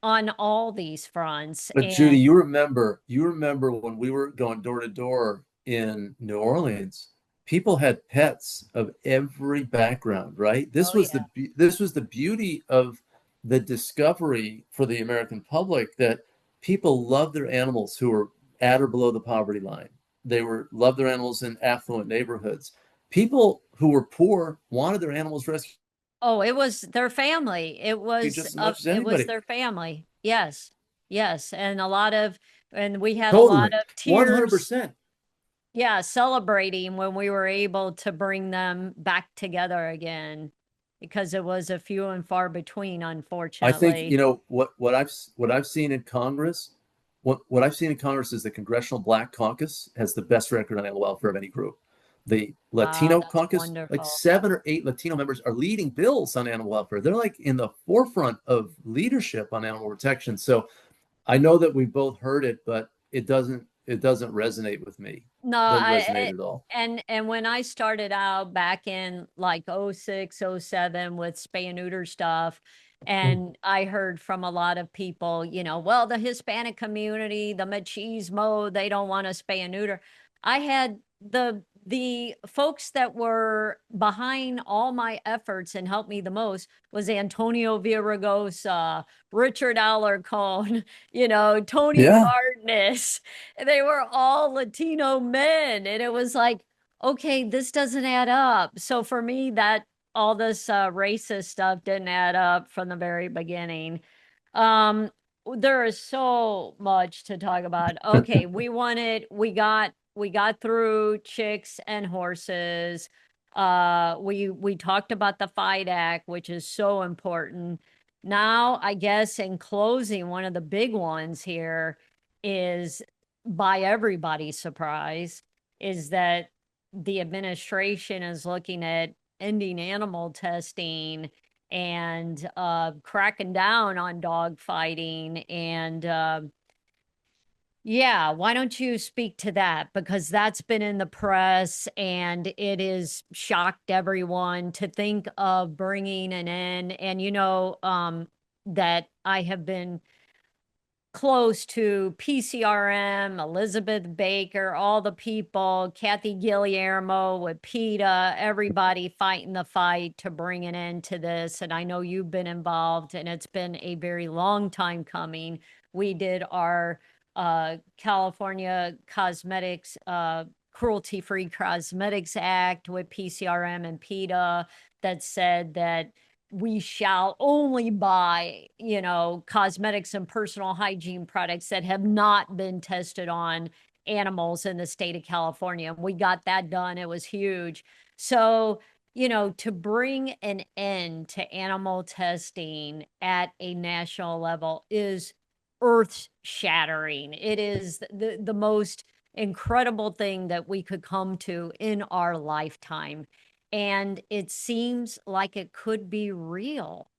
on all these fronts. But And Judy, you remember when we were going door to door in New Orleans, people had pets of every background, right? This Oh, was the beauty of the discovery for the American public, that people love their animals who are at or below the poverty line. They loved their animals in affluent neighborhoods. People who were poor wanted their animals rescued oh, it was their family. just as much as It was anybody. their family. Yes. Yes. And we had a Totally, lot of tears. 100%. Yeah, celebrating when we were able to bring them back together again, because it was a few and far between, I unfortunately. think, you know, what I've seen in Congress, what I've seen in Congress is the Congressional Black Caucus has the best record on animal welfare of any group. The Latino that's caucus, wonderful. like 7 or 8 Latino members are leading bills on animal welfare. They're like in the forefront of leadership on animal protection. So I know that we both heard it, but it doesn't it doesn't resonate with me. No, It doesn't resonate at all. and when I started out back in like '06, '07 with spay and neuter stuff, and I heard from a lot of people, well, the Hispanic community, the machismo, they don't want to spay and neuter. I had the folks that were behind all my efforts and helped me the most was Antonio Villaraigosa, Richard Alarcon, Tony Yeah. Cardenas. They were all Latino men. And it was like, okay, this doesn't add up. So for me, that all this racist stuff didn't add up from the very beginning. Um, there is so much to talk about. Okay, we got through chicks and horses. We talked about the Fight Act, which is so important. Now, I guess in closing, one of the big ones here is, by everybody's surprise, is that the administration is looking at ending animal testing and cracking down on dog fighting. And yeah, why don't you speak to that? Because that's been in the press and it has shocked everyone to think of bringing an end. And that I have been close to PCRM, Elizabeth Baker, all the people, Kathy Guillermo with PETA, everybody fighting the fight to bring an end to this. And I know you've been involved, and it's been a very long time coming. We did our California Cosmetics, Cruelty-Free Cosmetics Act with PCRM and PETA that said that we shall only buy, cosmetics and personal hygiene products that have not been tested on animals in the state of California. And we got that done. It was huge. So, to bring an end to animal testing at a national level is earth shattering. It is the most incredible thing that we could come to in our lifetime. And it seems like it could be real.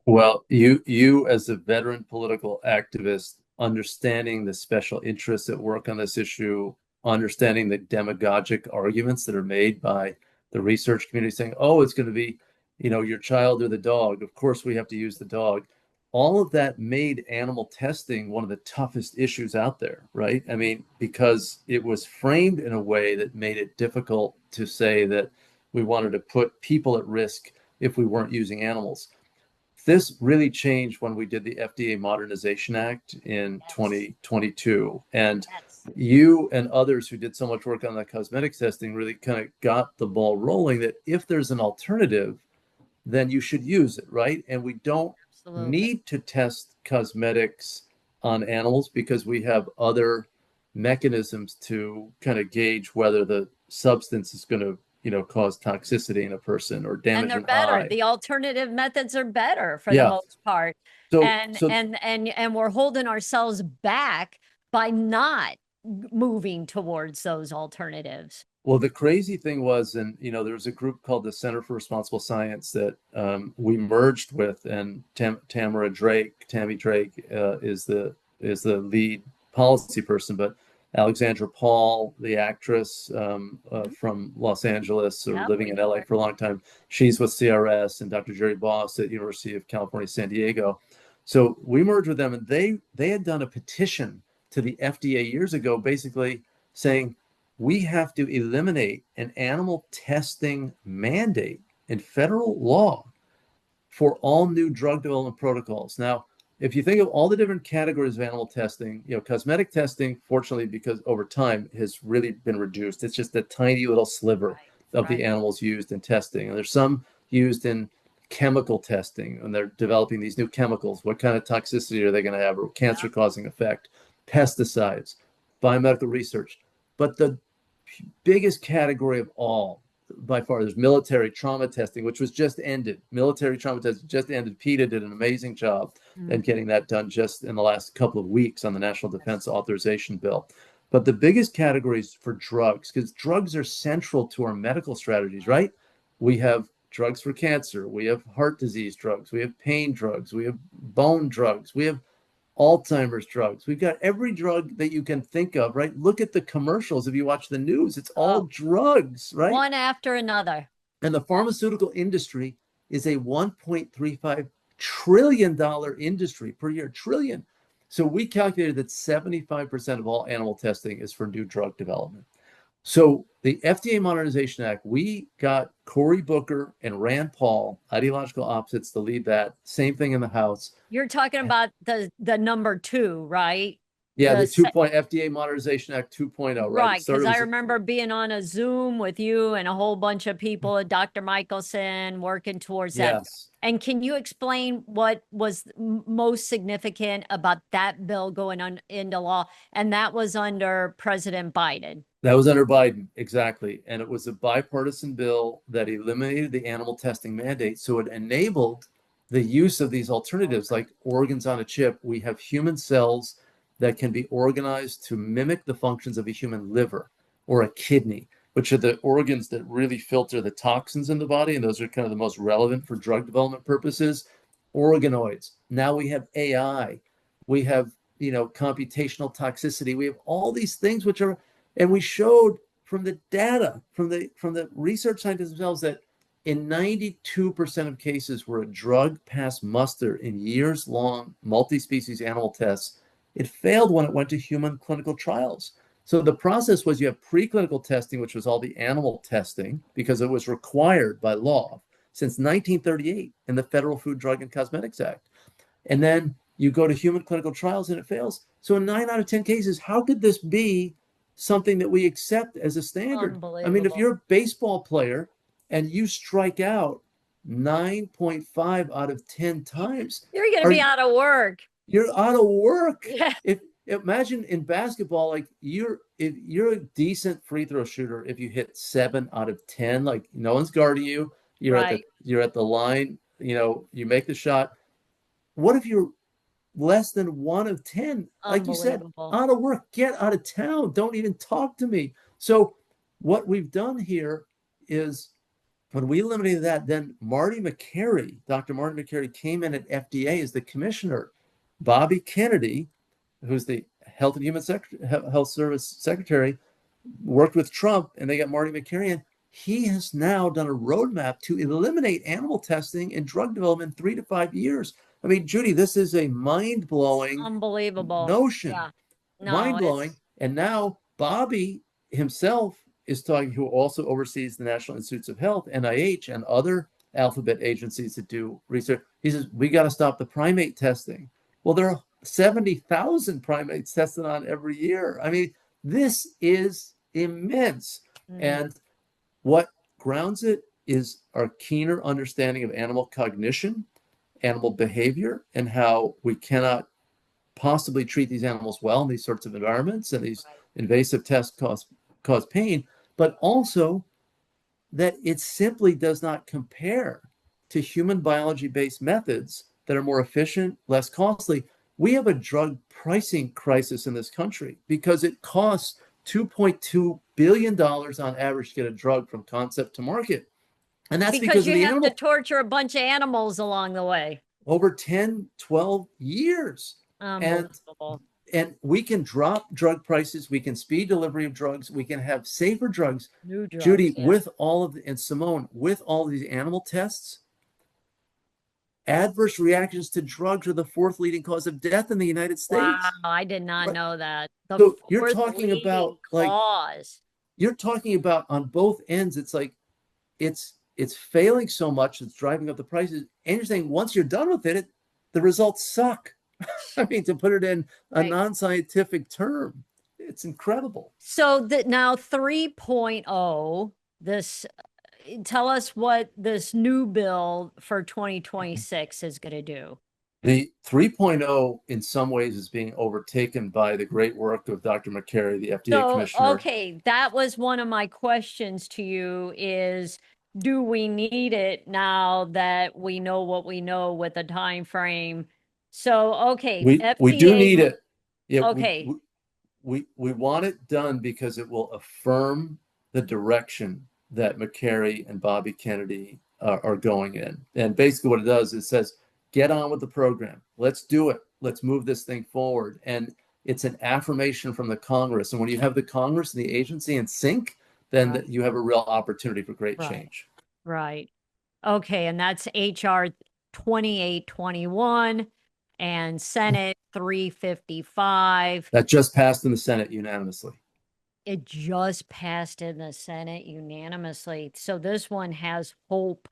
Well, you as a veteran political activist, understanding the special interests at work on this issue, understanding the demagogic arguments that are made by the research community saying, oh, it's going to be, your child or the dog. Of course, we have to use the dog. All of that made animal testing one of the toughest issues out there, right? I mean, because it was framed in a way that made it difficult to say that we wanted to put people at risk if we weren't using animals. This really changed when we did the FDA Modernization Act in Yes. 2022. And Yes. you and others who did so much work on the cosmetics testing really kind of got the ball rolling that if there's an alternative, then you should use it, right? And we don't Absolutely. need to test cosmetics on animals because we have other mechanisms to kind of gauge whether the substance is going to, cause toxicity in a person or And damage they're an better. eye. The alternative methods are better for the Yeah. most part. So, And so and we're holding ourselves back by not moving towards those alternatives. Well, the crazy thing was, and there's a group called the Center for Responsible Science that we merged with, and Tammy Drake is the lead policy person, but Alexandra Paul, the actress from Los Angeles or Yep, living we in know LA her. for a long time, she's with CRS, and Dr. Jerry Boss at University of California, San Diego. So we merged with them, and they had done a petition to the FDA years ago, basically saying we have to eliminate an animal testing mandate in federal law for all new drug development protocols. Now, if you think of all the different categories of animal testing, cosmetic testing, fortunately, because over time has really been reduced. It's just a tiny little sliver of the Right. animals used in testing. And there's some used in chemical testing, and they're developing these new chemicals. What kind of toxicity are they going to have, or cancer causing effect? Pesticides, biomedical research. But the biggest category of all, by far, there's military trauma testing, which was just ended. Military trauma testing just ended. PETA did an amazing job in getting that done just in the last couple of weeks on the National Defense Authorization Bill. But the biggest categories for drugs, because drugs are central to our medical strategies, right? We have drugs for cancer, we have heart disease drugs, we have pain drugs, we have bone drugs, we have Alzheimer's drugs. We've got every drug that you can think of, right? Look at the commercials. If you watch the news, it's all drugs, right? One after another. And the pharmaceutical industry is a $1.35 trillion industry per year, trillion. So we calculated that 75% of all animal testing is for new drug development. So the FDA Modernization Act, we got Cory Booker and Rand Paul, ideological opposites, to lead that. Same thing in the House. You're talking about the number 2, right? Yeah, the FDA Modernization Act 2.0, right? Right, because I remember being on a Zoom with you and a whole bunch of people, Dr. Michelson, working towards that. Yes. And can you explain what was most significant about that bill going on into law? And that was under President Biden. That was under Biden, exactly. And it was a bipartisan bill that eliminated the animal testing mandate. So it enabled the use of these alternatives like organs on a chip. We have human cells that can be organized to mimic the functions of a human liver or a kidney, which are the organs that really filter the toxins in the body. And those are kind of the most relevant for drug development purposes. Organoids. Now we have AI. We have, computational toxicity. We have all these things which are, and we showed from the data, from the research scientists themselves, that in 92% of cases where a drug passed muster in years-long multi-species animal tests, it failed when it went to human clinical trials. So the process was you have preclinical testing, which was all the animal testing, because it was required by law since 1938 in the Federal Food, Drug, and Cosmetics Act. And then you go to human clinical trials and it fails. So in 9 out of 10 cases, how could this be something that we accept as a standard? I mean, if you're a baseball player and you strike out 9.5 out of 10 times, you're going to be out of work. You're out of work. Yeah. If imagine in basketball, like if you're a decent free throw shooter, if you hit 7 out of 10, like no one's guarding you, you're at the line, you make the shot. What if you're less than 1 of 10? Like you said, out of work, get out of town. Don't even talk to me. So what we've done here is when we eliminated that, then Dr. Marty McCary came in at FDA as the commissioner. Bobby Kennedy, who's the Health and Human Health Service Secretary, worked with Trump, and they got Marty McCary in. He has now done a roadmap to eliminate animal testing and drug development in 3 to 5 years. I mean, Judie, this is a mind-blowing, unbelievable notion. Yeah. No, mind-blowing. And now Bobby himself is talking, who also oversees the National Institutes of Health, NIH, and other alphabet agencies that do research. He says, we got to stop the primate testing. Well, there are 70,000 primates tested on every year. I mean, this is immense. And what grounds it is our keener understanding of animal cognition, animal behavior, and how we cannot possibly treat these animals well in these sorts of environments, and these invasive tests cause pain, but also that it simply does not compare to human biology-based methods that are more efficient, less costly. We have a drug pricing crisis in this country because it costs $2.2 billion on average to get a drug from concept to market. And that's because you have to torture a bunch of animals along the way. Over 10, 12 years. And we can drop drug prices. We can speed delivery of drugs. We can have safer drugs. New drugs, Judie, with all of and Simone, with all of these animal tests, adverse reactions to drugs are the 4th leading cause of death in the United States. Wow, I did not know that. So you're talking about you're talking about on both ends. It's like it's failing so much, it's driving up the prices. And you're saying once you're done with it, the results suck. I mean, to put it in a non-scientific term, it's incredible. So that now 3.0, this, tell us what this new bill for 2026 is going to do. The 3.0 in some ways is being overtaken by the great work of Dr. McCary, the FDA commissioner. Okay, that was one of my questions to you is, do we need it now that we know what we know with the time frame? So, okay. We do need it. Yeah, okay. We want it done because it will affirm the direction that McCary and Bobby Kennedy are going in. And basically what it does is says, get on with the program. Let's do it. let's move this thing forward. And it's an affirmation from the Congress. And when you have the Congress and the agency in sync, then Right. you have a real opportunity for great Right. change. Right. Okay, and that's HR 2821 and Senate 355. That just passed in the Senate unanimously. It just passed in the Senate unanimously. So this one has hope.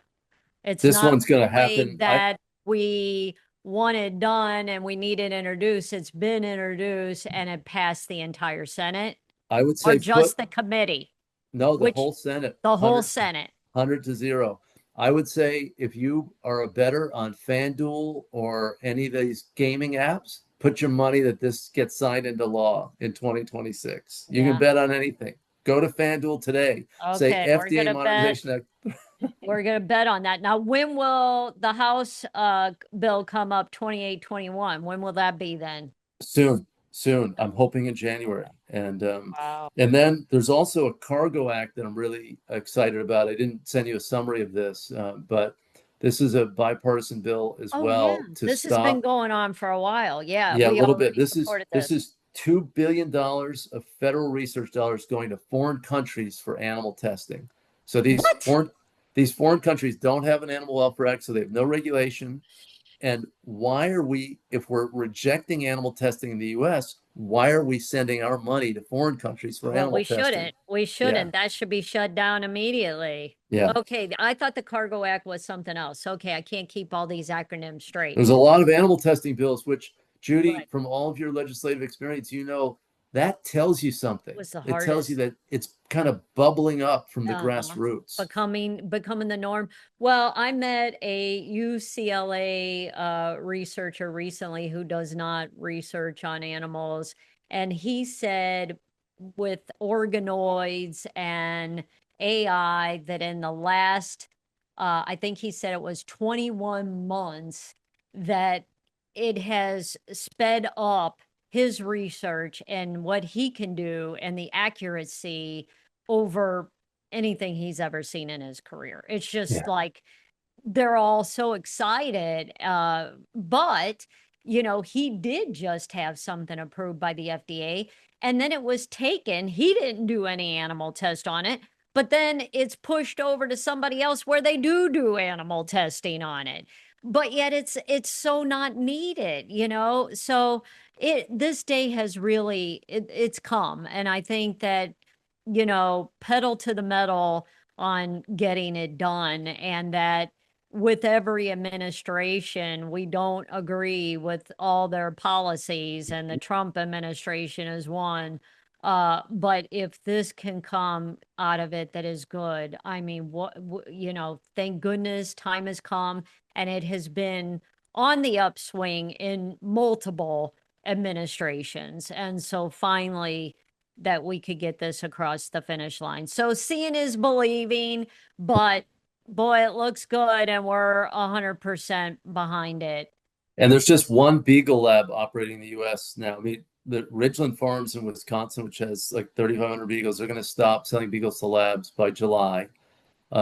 It's This not one's going to really happen. that we want it done and we need it introduced. It's been introduced and it passed the entire Senate, I would or say just the committee, no, the which whole Senate, the whole Senate. 100-0. I would say if you are a bettor on FanDuel or any of these gaming apps, put your money that this gets signed into law in 2026. You can Yeah. bet on anything. Go to FanDuel today. Say Okay, FDA Modernization Act. we're gonna bet on that. Now, when will the House bill come up, 2821? When will that be then? Soon. I'm hoping in January. Wow. And then there's also a cargo act that I'm really excited about. I didn't send you a summary of this, but this is a bipartisan bill as Oh, yeah. well to This has been stop. going on for a while. Yeah, Yeah, a we little bit. already This supported this this. is $2 billion of federal research dollars going to foreign countries for animal testing. So What? these foreign countries don't have an animal welfare act, so they have no regulation. And why are we, if we're rejecting animal testing in the US, why are we sending our money to foreign countries for Well, animal we testing? shouldn't. We Yeah, shouldn't. That should be shut down immediately. yeah. Okay, I thought the Cargo Act was something else. Okay, I can't keep all these acronyms straight. There's a lot of animal testing bills, which, Judy, Right. from all of your legislative experience, that tells you It something. was the It tells you hardest. that it's kind of bubbling up from the Uh-huh. grassroots. Becoming the norm. Well, I met a UCLA researcher recently who does not research on animals, and he said with organoids and AI that in the last, I think he said it was 21 months, that it has sped up his research and what he can do and the accuracy over anything he's ever seen in his career. It's just Yeah. like they're all so excited. But, he did just have something approved by the FDA, and then it was taken. He didn't do any animal test on it, but then it's pushed over to somebody else where they do animal testing on it. But yet it's so not needed, So this day has really it's come, and I think that pedal to the metal on getting it done, and that with every administration, we don't agree with all their policies, and the Trump administration is one. But if this can come out of it that is good, I mean, thank goodness time has come, and it has been on the upswing in multiple administrations. And so finally, that we could get this across the finish line. So seeing is believing, but boy, it looks good, and we're 100% behind it. And there's just one beagle lab operating in the US now. I mean, the Ridgeland Farms in Wisconsin, which has like 3,500 beagles, they're going to stop selling beagles to labs by July.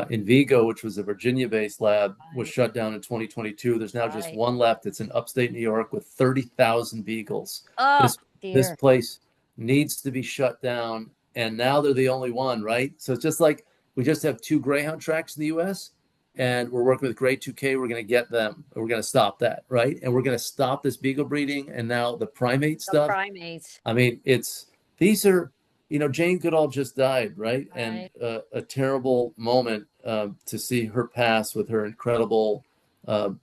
In Vigo, which was a Virginia-based lab, was Right. shut down in 2022. There's now just Right. one left. It's in upstate New York with 30,000 beagles. Oh, This dear. place needs to be shut down, and now they're the only one, right? So it's just like we just have two Greyhound tracks in the U.S., and we're working with Grade 2K. We're going to get them. We're going to stop that, right? And we're going to stop this beagle breeding, and now the primate The stuff. primates. I mean, these are, Jane Goodall just died, right? And Right. a terrible moment to see her pass with her incredible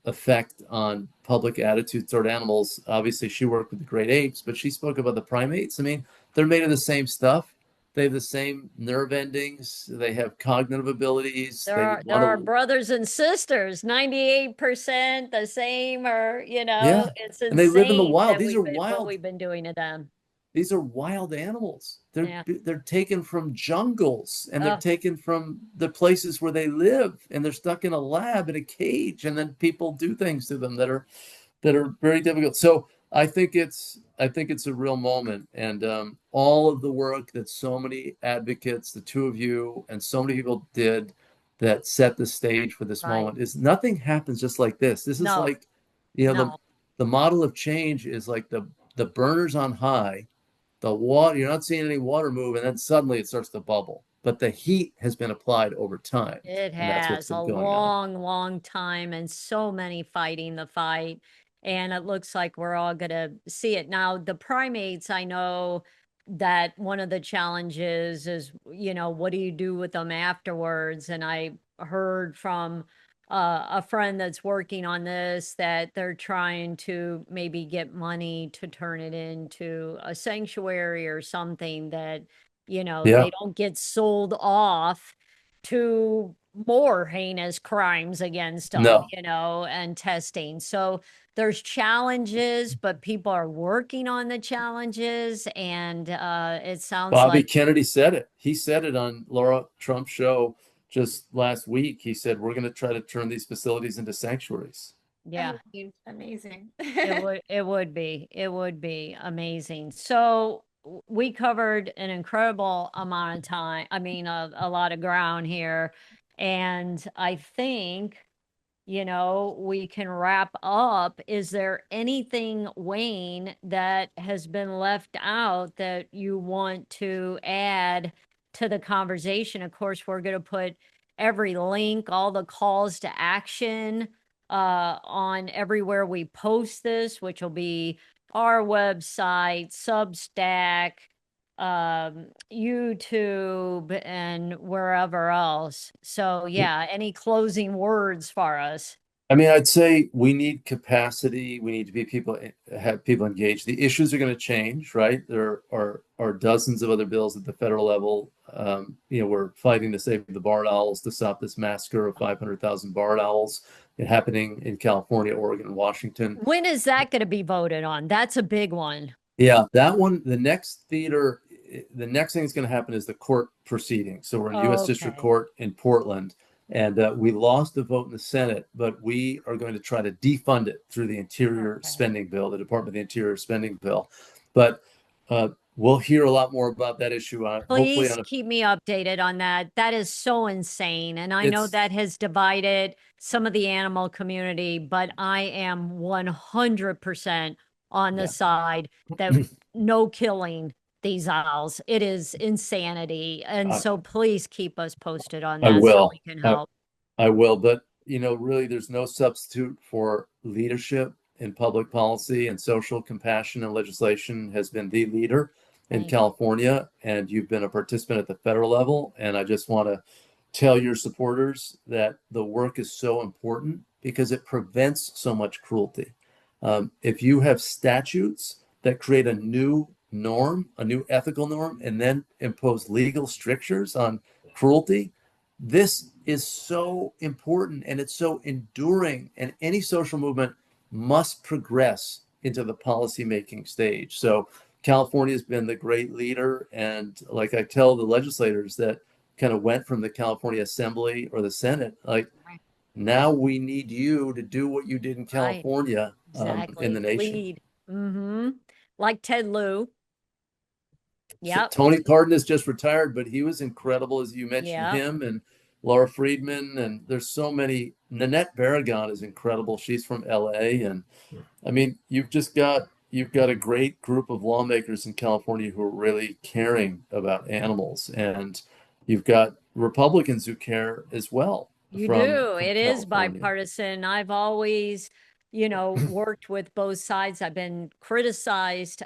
effect on public attitudes toward animals. Obviously, she worked with the great apes, but she spoke about the primates. I mean, they're made of the same stuff. They have the same nerve endings. They have cognitive abilities. There They are want there are to, brothers and sisters, 98% the same, or yeah. it's And they live in the insane wild. that These are what wild. we've been doing to them. These are wild animals. Yeah. They're taken from jungles, and they're Oh, taken from the places where they live, and they're stuck in a lab in a cage, and then people do things to them that are very difficult. So I think it's a real moment, and all of the work that so many advocates, the two of you, and so many people did that set the stage for this right. moment is nothing happens just like this. This is No, like, you know, the no. the model of change is like the burners on high, the water, you're not seeing any water move, and then suddenly it starts to bubble. But the heat has been applied over time, It and that's what's has a been going on. long, long time and so many fighting the fight. And it looks like we're all going to see it. Now, the primates, I know that one of the challenges is, what do you do with them afterwards? And I heard from a friend that's working on this that they're trying to maybe get money to turn it into a sanctuary or something that, Yeah, they don't get sold off to more heinous crimes against them, no. and testing. So there's challenges, but people are working on the challenges. And it sounds Bobby like, Kennedy said it. He said it on Laura Trump's show just last week. He said, we're going to try to turn these facilities into sanctuaries. yeah, Amazing. it would be amazing. So we covered an incredible amount of time. I mean, a lot of ground here. And I think we can wrap up. Is there anything, Wayne, that has been left out that you want to add to the conversation? Of course, we're going to put every link, all the calls to action on everywhere we post this, which will be our website, Substack, YouTube, and wherever else. So, yeah, any closing words for us? I mean, I'd say we need capacity. We need to be have people engaged. The issues are going to change, right? There are dozens of other bills at the federal level. We're fighting to save the barred owls, to stop this massacre of 500,000 barred owls happening in California, Oregon, and Washington. When is that going to be voted on? That's a big one. Yeah, that one, the next thing that's going to happen is the court proceeding. So we're in U.S. District Okay. Court in Portland, and we lost the vote in the Senate, but we are going to try to defund it through the Interior Okay. Spending Bill, the Department of the Interior Spending Bill. But we'll hear a lot more about that issue, hopefully Please keep me updated on that. That is so insane. And I know it's that has divided some of the animal community, but I am 100% on the yeah. side that no killing these owls. It is insanity. And I, so please keep us posted on I that so will. we can I, help. I will, but really, there's no substitute for leadership in public policy, and social compassion and legislation has been the leader in Thank you. California, and you've been a participant at the federal level. And I just want to tell your supporters that the work is so important because it prevents so much cruelty. If you have statutes that create a new norm, a new ethical norm, and then impose legal strictures on cruelty, this is so important and it's so enduring, and any social movement must progress into the policymaking stage. So California has been the great leader, and like I tell the legislators that kind of went from the California Assembly or the Senate, like, now we need you to do what you did in Right. California, in Exactly. the nation. Lead. Mm-hmm. Like Ted Lieu. Yep. Tony Carden is just retired, but he was incredible, as you mentioned Yep. him, and Laura Friedman, and there's so many. Nanette Barragan is incredible. She's from LA, and I mean, you've got a great group of lawmakers in California who are really caring about animals, and you've got Republicans who care as well You from do. It is California. bipartisan. I've always, worked with both sides. I've been criticized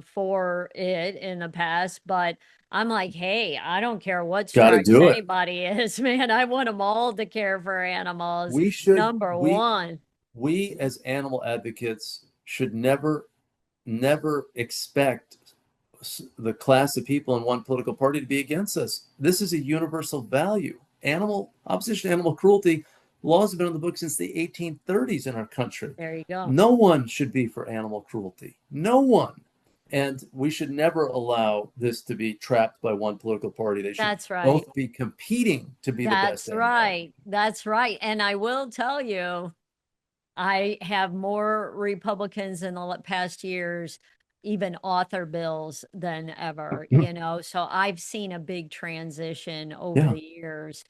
for it in the past, but I'm like, hey, I don't care what Got to stripes do it. anybody is, man. I want them all to care for animals. We should Number one. we as animal advocates should never expect the class of people in one political party to be against us. This is a universal value. Opposition to animal cruelty laws have been on the books since the 1830s in our country. There you go. No one should be for animal cruelty. No one. And we should never allow this to be trapped by one political party. They should That's right. both be competing to be the best That's animal right. That's right. And I will tell you, I have more Republicans in the past years even author bills than ever, advocate. so I've seen a big transition over Yeah. the years.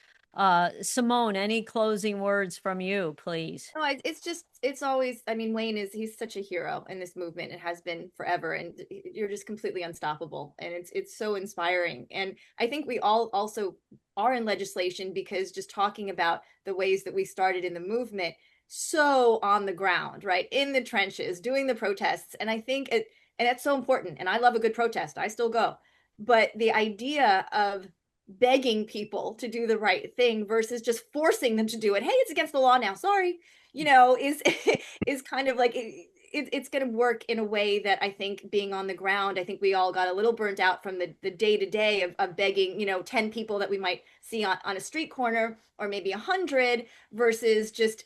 Simone, any closing words from you, please? No, it's just, it's always, I mean, Wayne is, he's such a hero in this movement. It has been forever, and you're just completely unstoppable. And it's so inspiring. And I think we all also are in legislation because just talking about the ways that we started in the movement, so on the ground, right? In the trenches, doing the protests. And I think it, and that's so important. And I love a good protest. I still go. But the idea of begging people to do the right thing versus just forcing them to do it. Hey, it's against the law now. Sorry, is is kind of like it's going to work in a way that I think being on the ground, I think we all got a little burnt out from the day to day of begging, 10 people that we might see on a street corner, or maybe 100, versus just,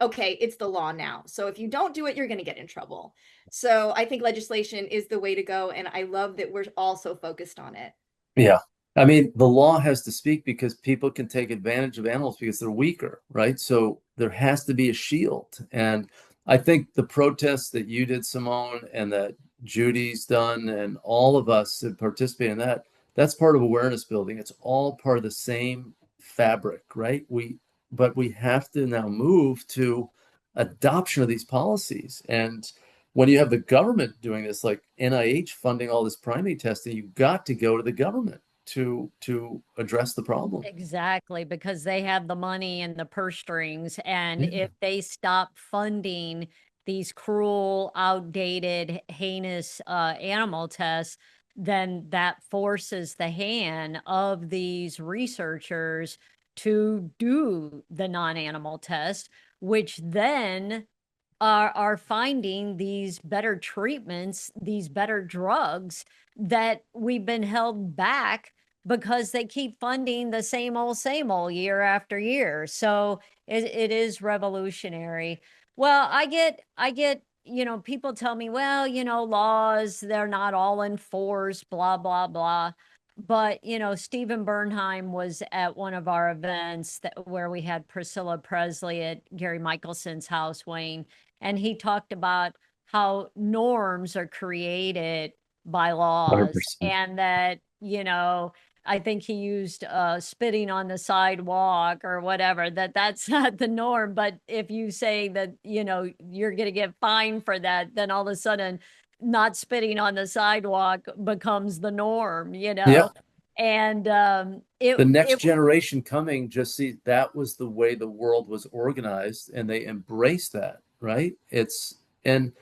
okay, it's the law now. So if you don't do it, you're going to get in trouble. So I think legislation is the way to go. And I love that we're all so focused on it. Yeah. I mean, the law has to speak because people can take advantage of animals because they're weaker, right? So there has to be a shield. And I think the protests that you did, Simone, and that Judie's done, and all of us that participate in that, that's part of awareness building. It's all part of the same fabric, right? But we have to now move to adoption of these policies. And when you have the government doing this, like NIH funding all this primate testing, you've got to go to the government to address the problem. Exactly, because they have the money and the purse strings. And Yeah. if they stop funding these cruel, outdated, heinous animal tests, then that forces the hand of these researchers to do the non-animal test, which then are finding these better treatments, these better drugs that we've been held back because they keep funding the same old year after year. So it is revolutionary. Well, I get, people tell me, well, laws, they're not all enforced, blah, blah, blah. But, Stephen Bernheim was at one of our events where we had Priscilla Presley at Gary Michelson's house, Wayne, and he talked about how norms are created by laws, 100%. and that, I think he used spitting on the sidewalk or whatever, that's not the norm. But if you say that, you're going to get fined for that, then all of a sudden not spitting on the sidewalk becomes the norm, Yeah. and The next generation coming just see that was the way the world was organized and they embrace that, right? And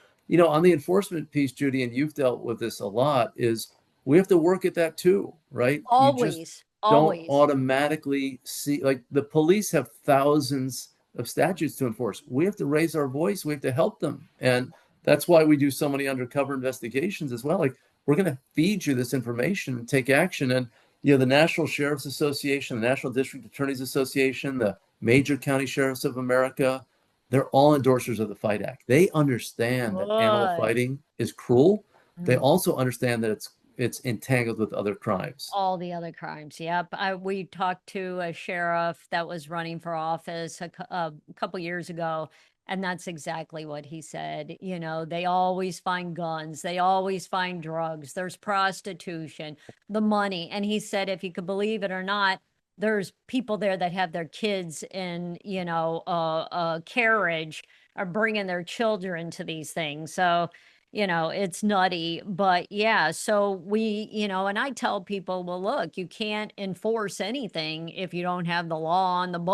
on the enforcement piece, Judy, and you've dealt with this a lot, is we have to work at that too, right? You just always, don't always. automatically see, like the police have thousands of statutes to enforce. We have to raise our voice, we have to help them. And that's why we do so many undercover investigations as well. Like, we're going to feed you this information and take action. And the National Sheriff's Association, the National District Attorneys Association, the major county sheriffs of America, they're all endorsers of the Fight Act. They understand that animal Good. fighting is cruel. They Mm. also understand that it's entangled with other crimes. All the other crimes. Yep. We talked to a sheriff that was running for office a couple years ago, and that's exactly what he said. They always find guns, they always find drugs, there's prostitution, the money. And he said, if you could believe it or not, there's people there that have their kids in, a carriage, are bringing their children to these things. So, it's nutty. But yeah, so and I tell people, well, look, you can't enforce anything if you don't have the law on the We,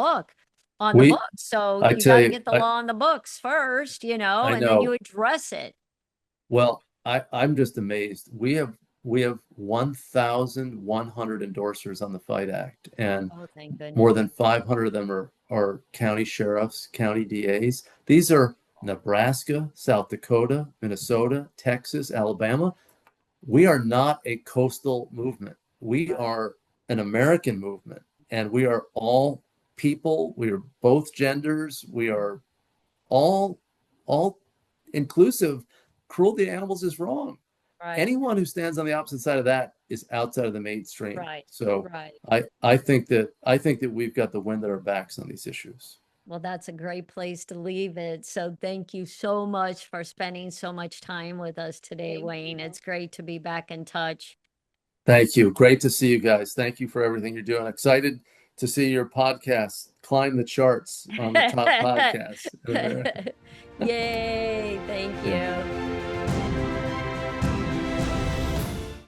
books. So I you tell got to you, get the law on the books first, I and then you know. address it. Well, I'm just amazed. We have 1,100 endorsers on the Fight Act, and Oh, thank more goodness. than 500 of them are county sheriffs, county DAs. These are Nebraska, South Dakota, Minnesota, Texas, Alabama. We are not a coastal movement. We Right. are an American movement, and we are all people. We are both genders. We are all all inclusive. Cruelty to animals is wrong. Right. Anyone who stands on the opposite side of that is outside of the mainstream. Right. So Right. I think that we've got the wind at our backs on these issues. Well, that's a great place to leave it. So thank you so much for spending so much time with us today, Thank Wayne. you. It's great to be back in touch. Thank you. Great to see you guys. Thank you for everything you're doing. Excited to see your podcast climb the charts on the top podcasts. Yay, thank you. Yeah.